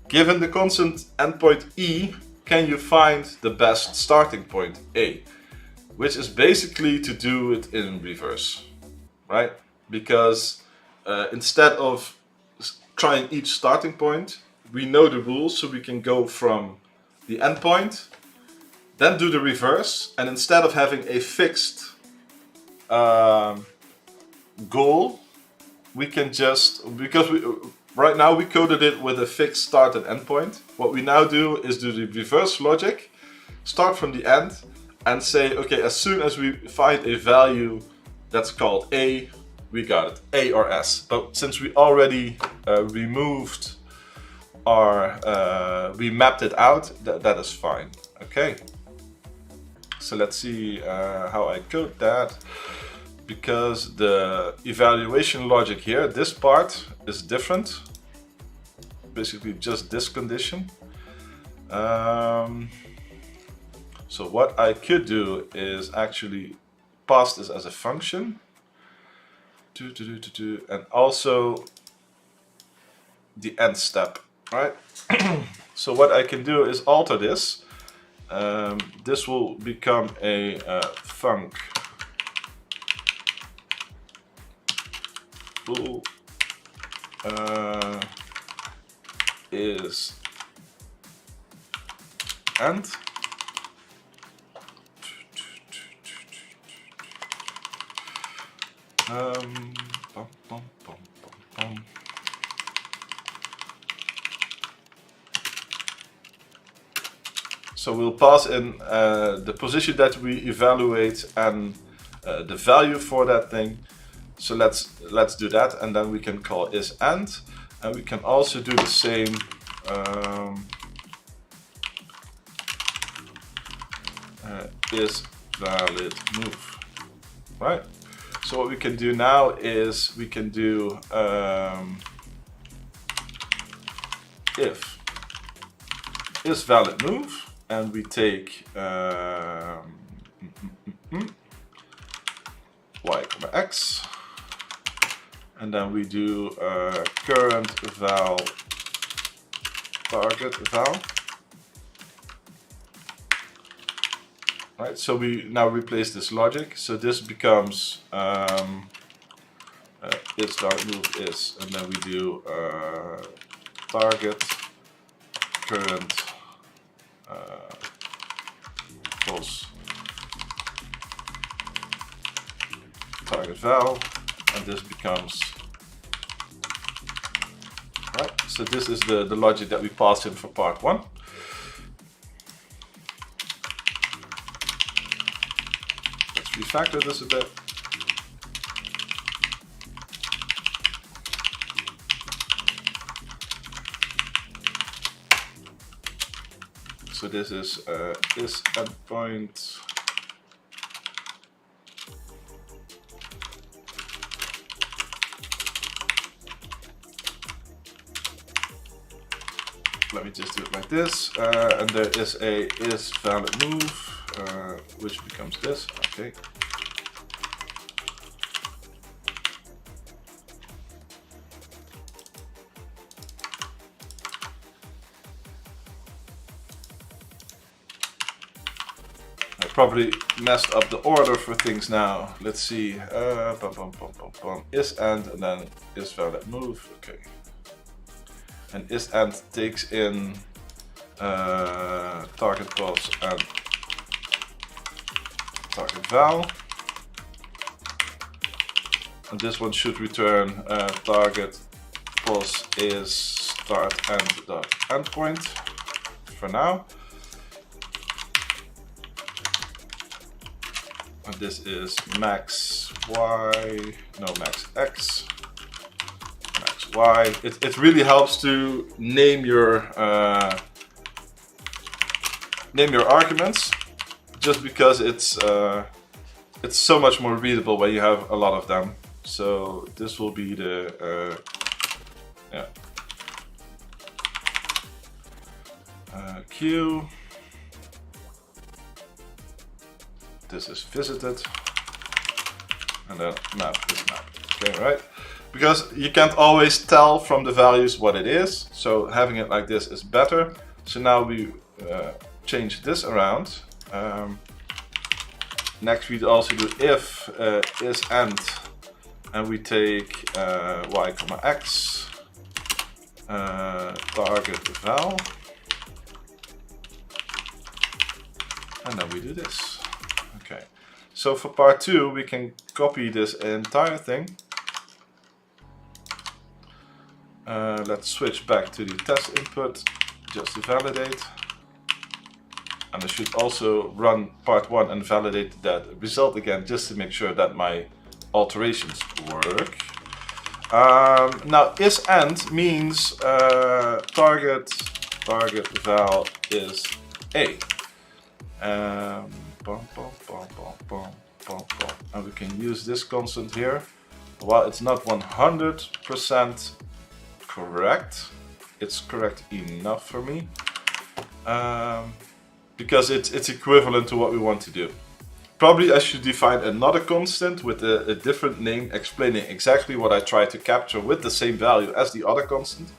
given the constant endpoint E, can you find the best starting point A? which is basically to do it in reverse, right? Because instead of trying each starting point, we know the rules, so we can go from the endpoint, then do the reverse, and instead of having a fixed goal, we can just, because right now we coded it with a fixed start and endpoint. What we now do is do the reverse logic, start from the end, and say, okay, as soon as we find a value that's called A, we got it, A or S. But since we already removed our, we mapped it out, that is fine. Okay, so let's see how I code that, because the evaluation logic here, this part is different, basically just this condition. So what I could do is actually pass this as a function, and also the end step, right? So what I can do is alter this. This will become a func bool is end. So we'll pass in the position that we evaluate and the value for that thing. So let's do that, and then we can call is end, and we can also do the same is valid move, right? So what we can do now is we can do if is valid move, and we take y comma x, and then we do current val target val. Right, so we now replace this logic. So this becomes is target move is, and then we do target current false target val, and this becomes right. So this is the logic that we passed in for part 1. Let's refactor this a bit. So this is endpoint let me just do it like this, and there is a is valid move, which becomes this. Okay. I probably messed up the order for things now. Let's see. Is end, and then is valid move. Okay. And is end takes in target pulse and target val. And this one should return target pulse is start end dot endpoint for now. And this is max y, no max x. Why it really helps to name your arguments, just because it's so much more readable when you have a lot of them. So this will be the queue. This is visited, and then map is map. Okay, right? Because you can't always tell from the values what it is, so having it like this is better. So now we change this around. Next we also do if is and we take y comma x, target val, and then we do this. Okay, so for part 2 we can copy this entire thing. Let's switch back to the test input just to validate. And I should also run part 1 and validate that result again just to make sure that my alterations work. Now is and means target val is A. And we can use this constant here. While it's not 100% correct, it's correct enough for me. Because it's equivalent to what we want to do. Probably I should define another constant with a different name explaining exactly what I try to capture with the same value as the other constant.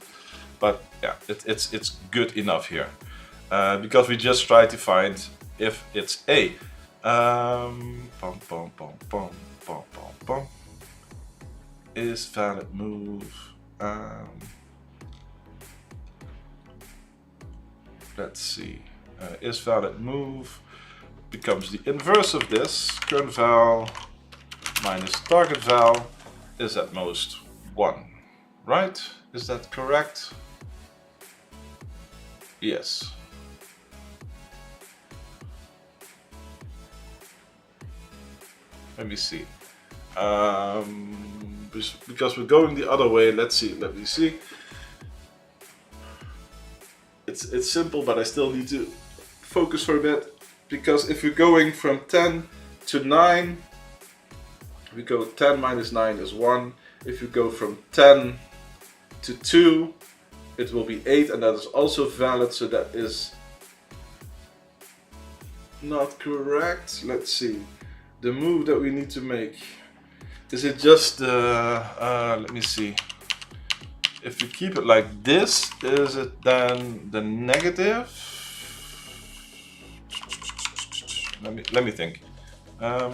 But yeah, it's good enough here. Because we just try to find if it's A. Is valid move. Let's see. Is valid move becomes the inverse of this. Current val minus target val is at most 1. Right? Is that correct? Yes. Let me see. Because we're going the other way. Let's see. Let me see. It's simple, but I still need to focus for a bit. Because if we're going from 10 to 9, we go 10 minus 9 is 1. If you go from 10 to 2, it will be 8, and that is also valid, so that is not correct. Let's see. The move that we need to make, is it just let me see. If you keep it like this, is it then the negative? Let me think. Let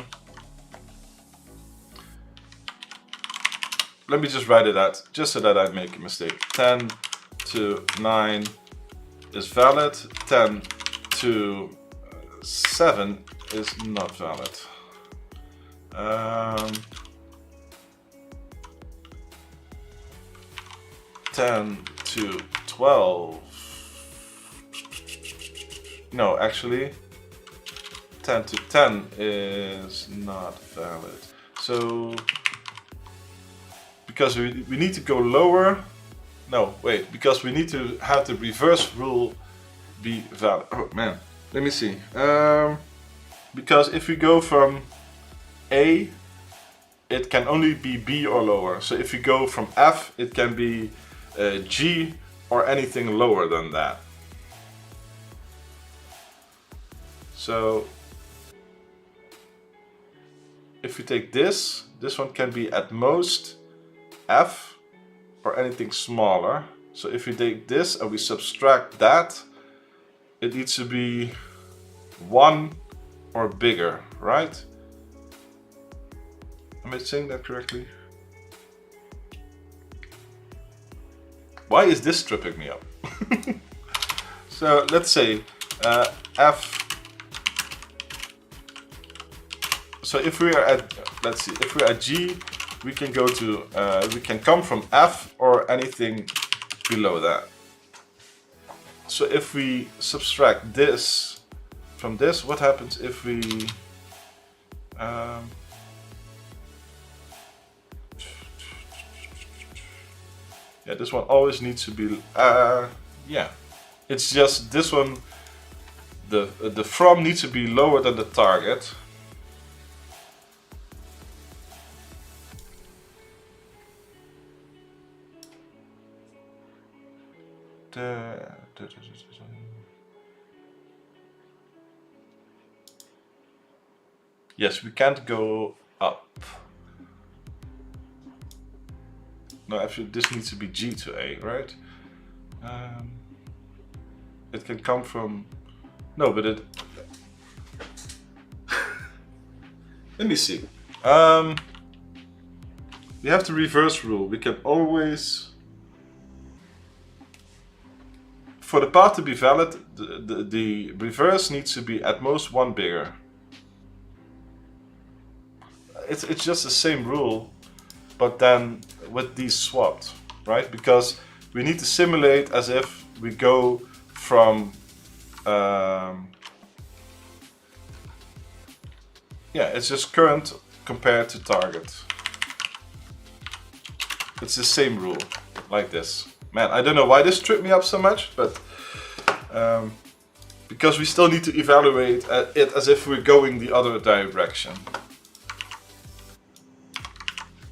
me just write it out, just so that I make a mistake. 10 to 9 is valid. 10 to 7 is not valid. 10 to 12. No, actually, 10 to 10 is not valid. So, because we need to go lower. No, wait, because we need to have the reverse rule be valid. Oh man, let me see. Because if we go from A, it can only be B or lower. So if you go from F, it can be G or anything lower than that. So if we take this one can be at most F or anything smaller. So if we take this and we subtract that, it needs to be 1 or bigger, right? Am I saying that correctly? Why is this tripping me up? So let's say F. So if we are at, let's see, if we're at G, we can go to, we can come from F or anything below that. So if we subtract this from this, what happens if we yeah, this one always needs to be yeah, it's just this one, the from needs to be lower than the target. Yes, we can't go up. No, actually this needs to be G to A, right? It can come from, no, but it Let me see. We have the reverse rule. We can always, for the path to be valid, the reverse needs to be at most one bigger. It's just the same rule, but then with these swapped, right? Because we need to simulate as if we go from yeah, it's just current compared to target. It's the same rule, like this. Man, I don't know why this tripped me up so much, but because we still need to evaluate it as if we're going the other direction.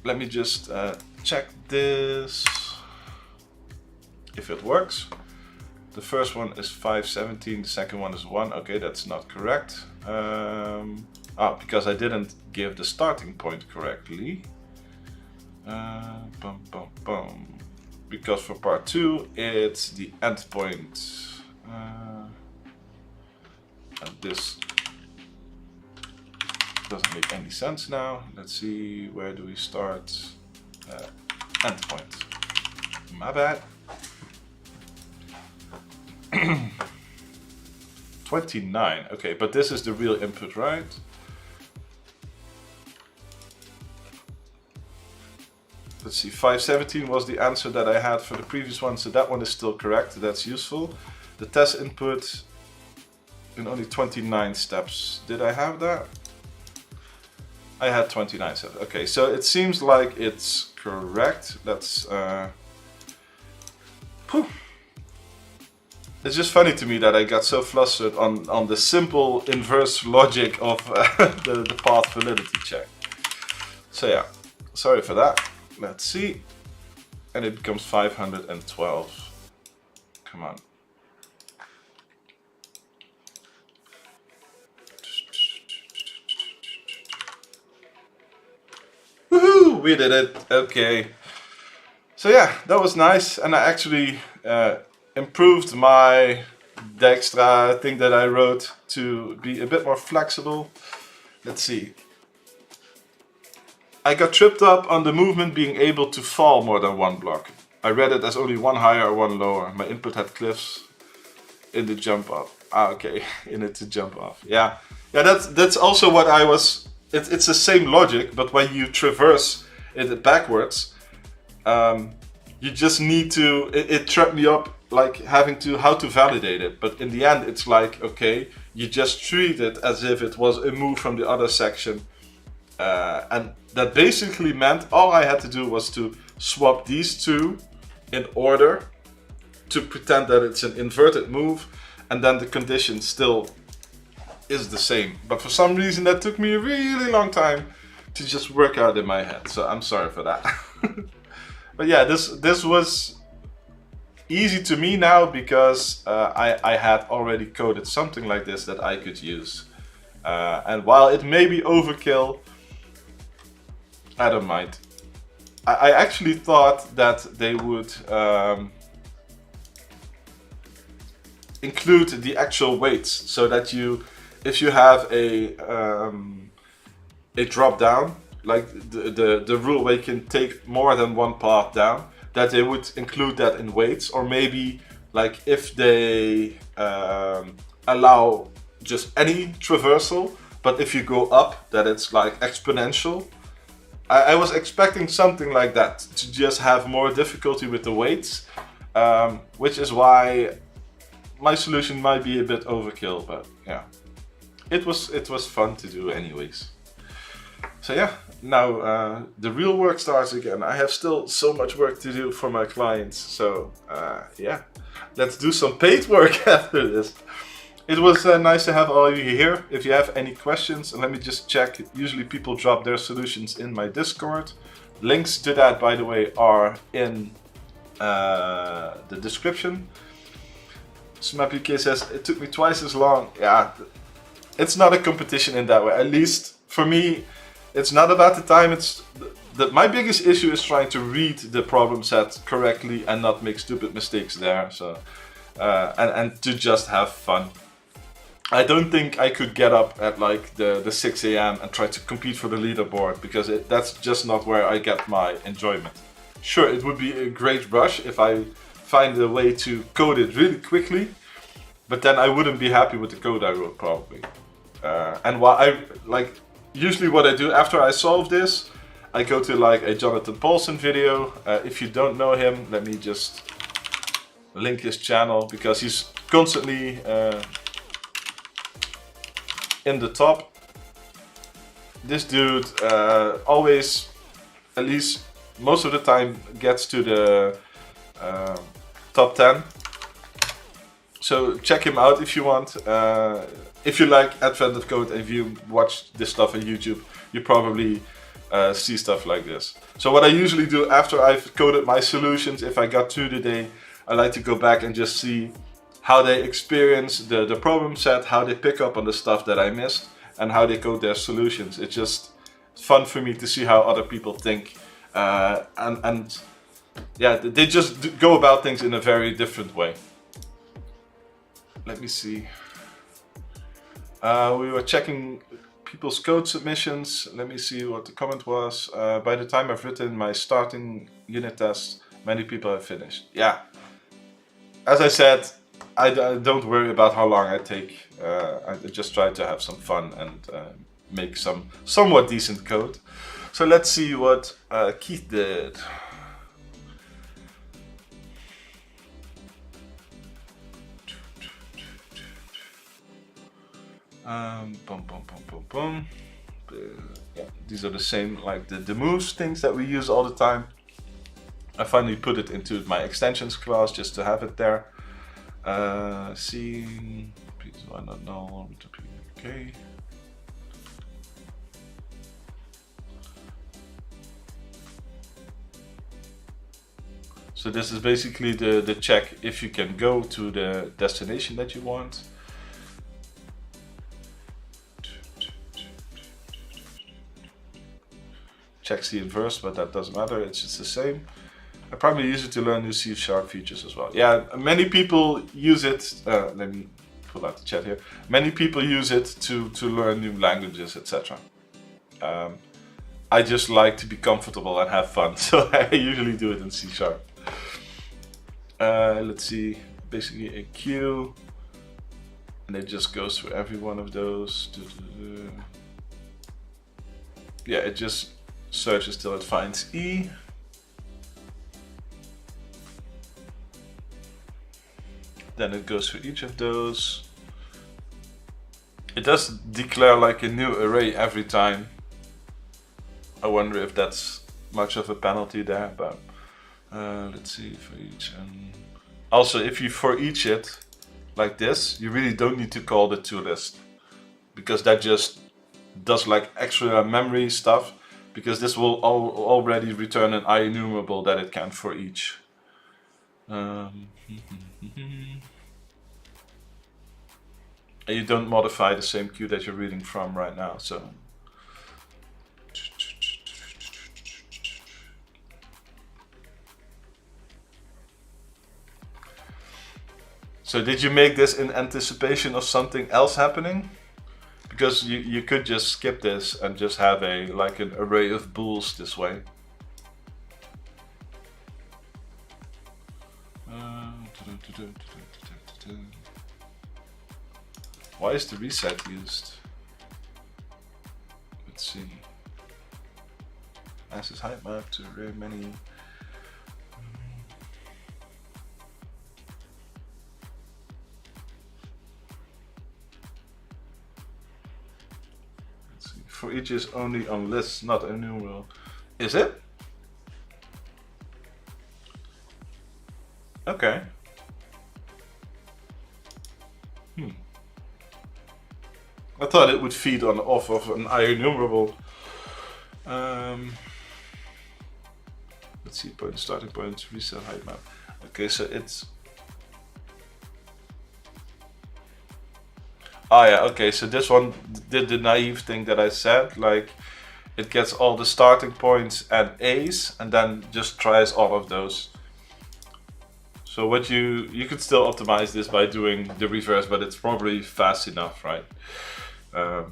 Let me just check this, if it works. The first one is 517, the second one is 1. Okay, that's not correct. Because I didn't give the starting point correctly. Because for part 2 it's the end point. And this doesn't make any sense now. Let's see, where do we start? End point. My bad. 29. Okay, but this is the real input, right? Let's see, 517 was the answer that I had for the previous one, so that one is still correct. That's useful. The test input in only 29 steps. Did I have that? I had 29 steps. Okay, so it seems like it's correct. Let's It's just funny to me that I got so flustered on the simple inverse logic of the path validity check. So yeah, sorry for that. Let's see. And it becomes 512. Come on. Woohoo! We did it. Okay. So yeah, that was nice. And I actually improved my Dijkstra thing that I wrote to be a bit more flexible. Let's see. I got tripped up on the movement being able to fall more than one block. I read it as only one higher or one lower. My input had cliffs in the jump off. Okay, in it to jump off. Yeah, that's also what I was. It's the same logic, but when you traverse it backwards, you just need to. It tripped me up, like having to how to validate it. But in the end, it's like, okay, you just treat it as if it was a move from the other section. And that basically meant all I had to do was to swap these two in order to pretend that it's an inverted move, and then the condition still is the same. But for some reason that took me a really long time to just work out in my head, so I'm sorry for that. But yeah, this was easy to me now because I had already coded something like this that I could use. And while it may be overkill, I don't mind. I actually thought that they would include the actual weights, so that if you have a drop down, like the rule where you can take more than one path down, that they would include that in weights, or maybe like if they allow just any traversal, but if you go up, that it's like exponential. I was expecting something like that, to just have more difficulty with the weights, which is why my solution might be a bit overkill, but yeah, it was fun to do anyways. So yeah, now the real work starts again. I have still so much work to do for my clients, so yeah, let's do some paid work after this. It was nice to have all of you here. If you have any questions, and let me just check, usually people drop their solutions in my Discord. Links to that, by the way, are in the description. SmappyK says, it took me twice as long. Yeah, it's not a competition in that way. At least for me, it's not about the time. My biggest issue is trying to read the problem set correctly and not make stupid mistakes there. So and to just have fun. I don't think I could get up at like the 6 a.m. and try to compete for the leaderboard, because that's just not where I get my enjoyment. Sure, it would be a great rush if I find a way to code it really quickly, but then I wouldn't be happy with the code I wrote probably. And usually what I do after I solve this, I go to like a Jonathan Paulson video. If you don't know him, let me just link his channel, because he's constantly in the top. This dude always, at least most of the time, gets to the top 10. So check him out if you want. If you like Advent of Code and if you watch this stuff on YouTube, you probably see stuff like this. So what I usually do after I've coded my solutions, if I got through the day, I like to go back and just see how they experience the problem set, how they pick up on the stuff that I missed, and how they code their solutions. It's just fun for me to see how other people think. And yeah, they just go about things in a very different way. Let me see. We were checking people's code submissions. Let me see what the comment was. By the time I've written my starting unit test, many people have finished. Yeah. As I said, I don't worry about how long I take. I just try to have some fun and make some somewhat decent code. So let's see what Keith did. Yeah, these are the same, like the moves things that we use all the time. I finally put it into my extensions class just to have it there. See, please, I don't know. Okay. So this is basically the check if you can go to the destination that you want. Checks the inverse, but that doesn't matter, it's just the same. I probably use it to learn new C# features as well. Yeah, many people use it, let me pull out the chat here. Many people use it to learn new languages, etc. I just like to be comfortable and have fun, so I usually do it in C#. Let's see, basically a queue, and it just goes through every one of those. Yeah, it just searches till it finds E. Then it goes through each of those. It does declare like a new array every time. I wonder if that's much of a penalty there, but let's see for each. And also, if you for each it like this, you really don't need to call the toList, because that just does like extra memory stuff, because this will already return an IEnumerable that it can for each. And you don't modify the same queue that you're reading from right now, so. So did you make this in anticipation of something else happening? Because you could just skip this and just have like an array of bools this way. Why is the reset used? Let's see. Access height map to array many. For each is only on lists, not enumerable. Is it? Okay. I thought it would feed on off of an IEnumerable. Let's see, point starting point, reset height map. Okay, so it's. Oh yeah, okay, so this one did the naive thing that I said, like it gets all the starting points and A's and then just tries all of those. So So what you could still optimize this by doing the reverse, but it's probably fast enough, right? Yeah,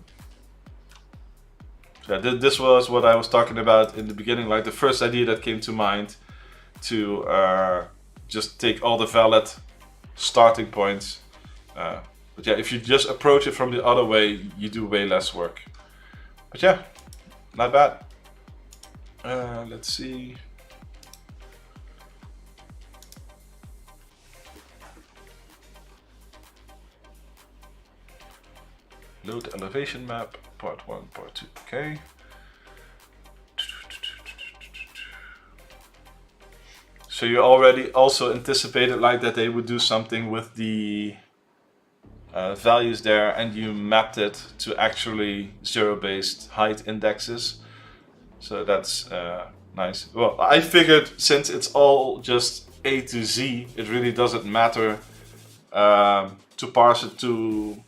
this was what I was talking about in the beginning, like the first idea that came to mind, to just take all the valid starting points. But yeah, if you just approach it from the other way, you do way less work. But yeah, not bad. Let's see. Load elevation map, part 1, part 2, okay. So you already also anticipated like that they would do something with the values there, and you mapped it to actually zero-based height indexes. So that's nice. Well, I figured since it's all just A to Z, it really doesn't matter to parse it to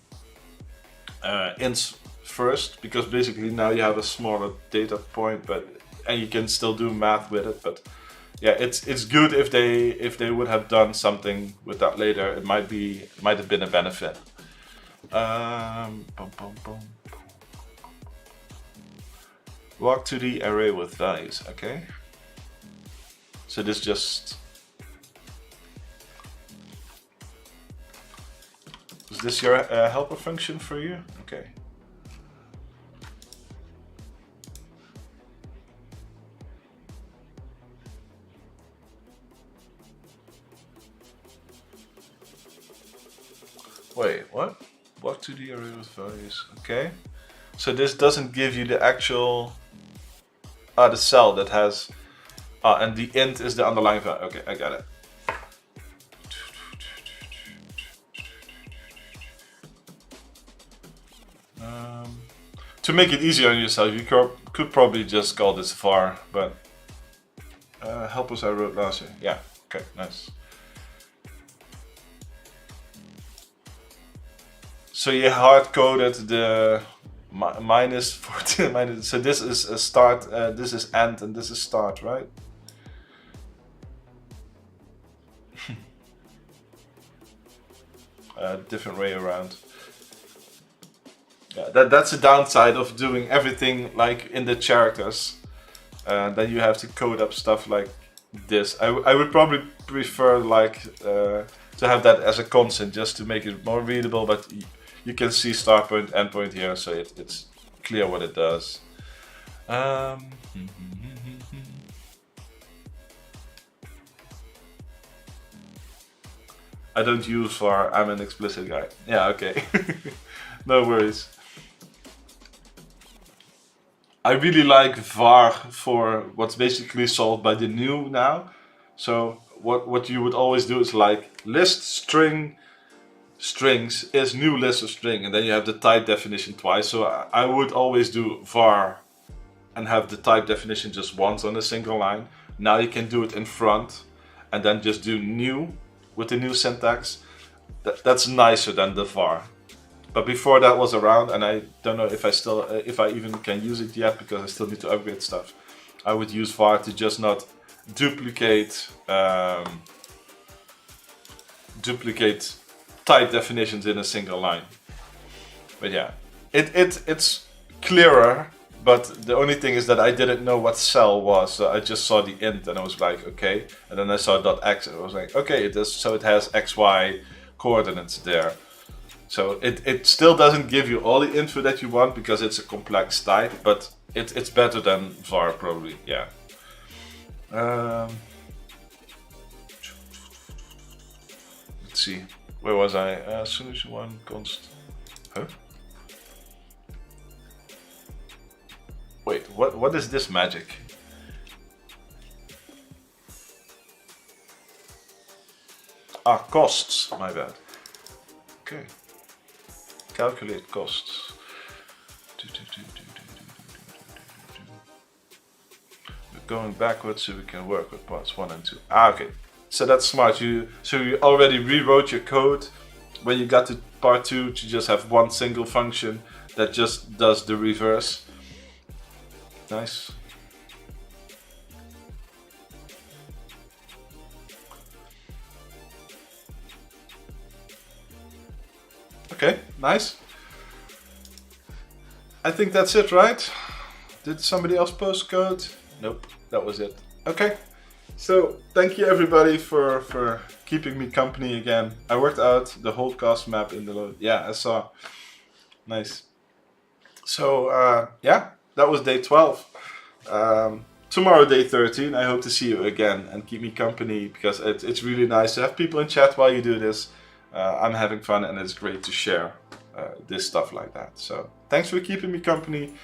ints first, because basically now you have a smaller data point, and you can still do math with it. But yeah, it's good if they would have done something with that later. It might have been a benefit. Walk to the array with values. Okay. So this just. Is this your helper function for you? Okay. Wait, what? Walk to the array with values. Okay. So this doesn't give you the actual the cell that has and the int is the underlying value. Okay, I got it. To make it easier on yourself, you could probably just call this var, but helpers I wrote last year. Yeah, okay, nice. So you hard-coded the minus 14 minus. So this is a start, this is end, and this is start, right? Different way around. Yeah, that's the downside of doing everything like in the characters. Then you have to code up stuff like this. I would probably prefer like to have that as a constant, just to make it more readable. But you can see start point, end point here, so it's clear what it does. I don't use var. I'm an explicit guy. Yeah, okay. No worries. I really like var for what's basically solved by the new now. So what you would always do is like list string strings is new list of string, and then you have the type definition twice. So I would always do var and have the type definition just once on a single line. Now you can do it in front and then just do new with the new syntax. That's nicer than the var. But before that was around, and I don't know if I even can use it yet, because I still need to upgrade stuff. I would use var to just not duplicate type definitions in a single line. But yeah, it's clearer. But the only thing is that I didn't know what cell was, so I just saw the int and I was like, okay. And then I saw .x and I was like, okay, it has xy coordinates there. So it still doesn't give you all the info that you want, because it's a complex type, but it's better than var probably, yeah. Let's see, where was I? Solution 1 const. Huh? Wait, what is this magic? Ah, costs, my bad. Okay. Calculate costs. We're going backwards so we can work with parts 1 and 2. Ah, okay. So that's smart. So you already rewrote your code when you got to part 2 to just have one single function that just does the reverse. Nice. Okay, nice. I think that's it, right? Did somebody else post code? Nope, that was it. Okay, so thank you everybody for keeping me company again. I worked out the whole cast map in the load. Yeah, I saw. Nice. So yeah, that was day 12. Tomorrow, day 13, I hope to see you again and keep me company, because it's really nice to have people in chat while you do this. I'm having fun and it's great to share this stuff like that. So thanks for keeping me company.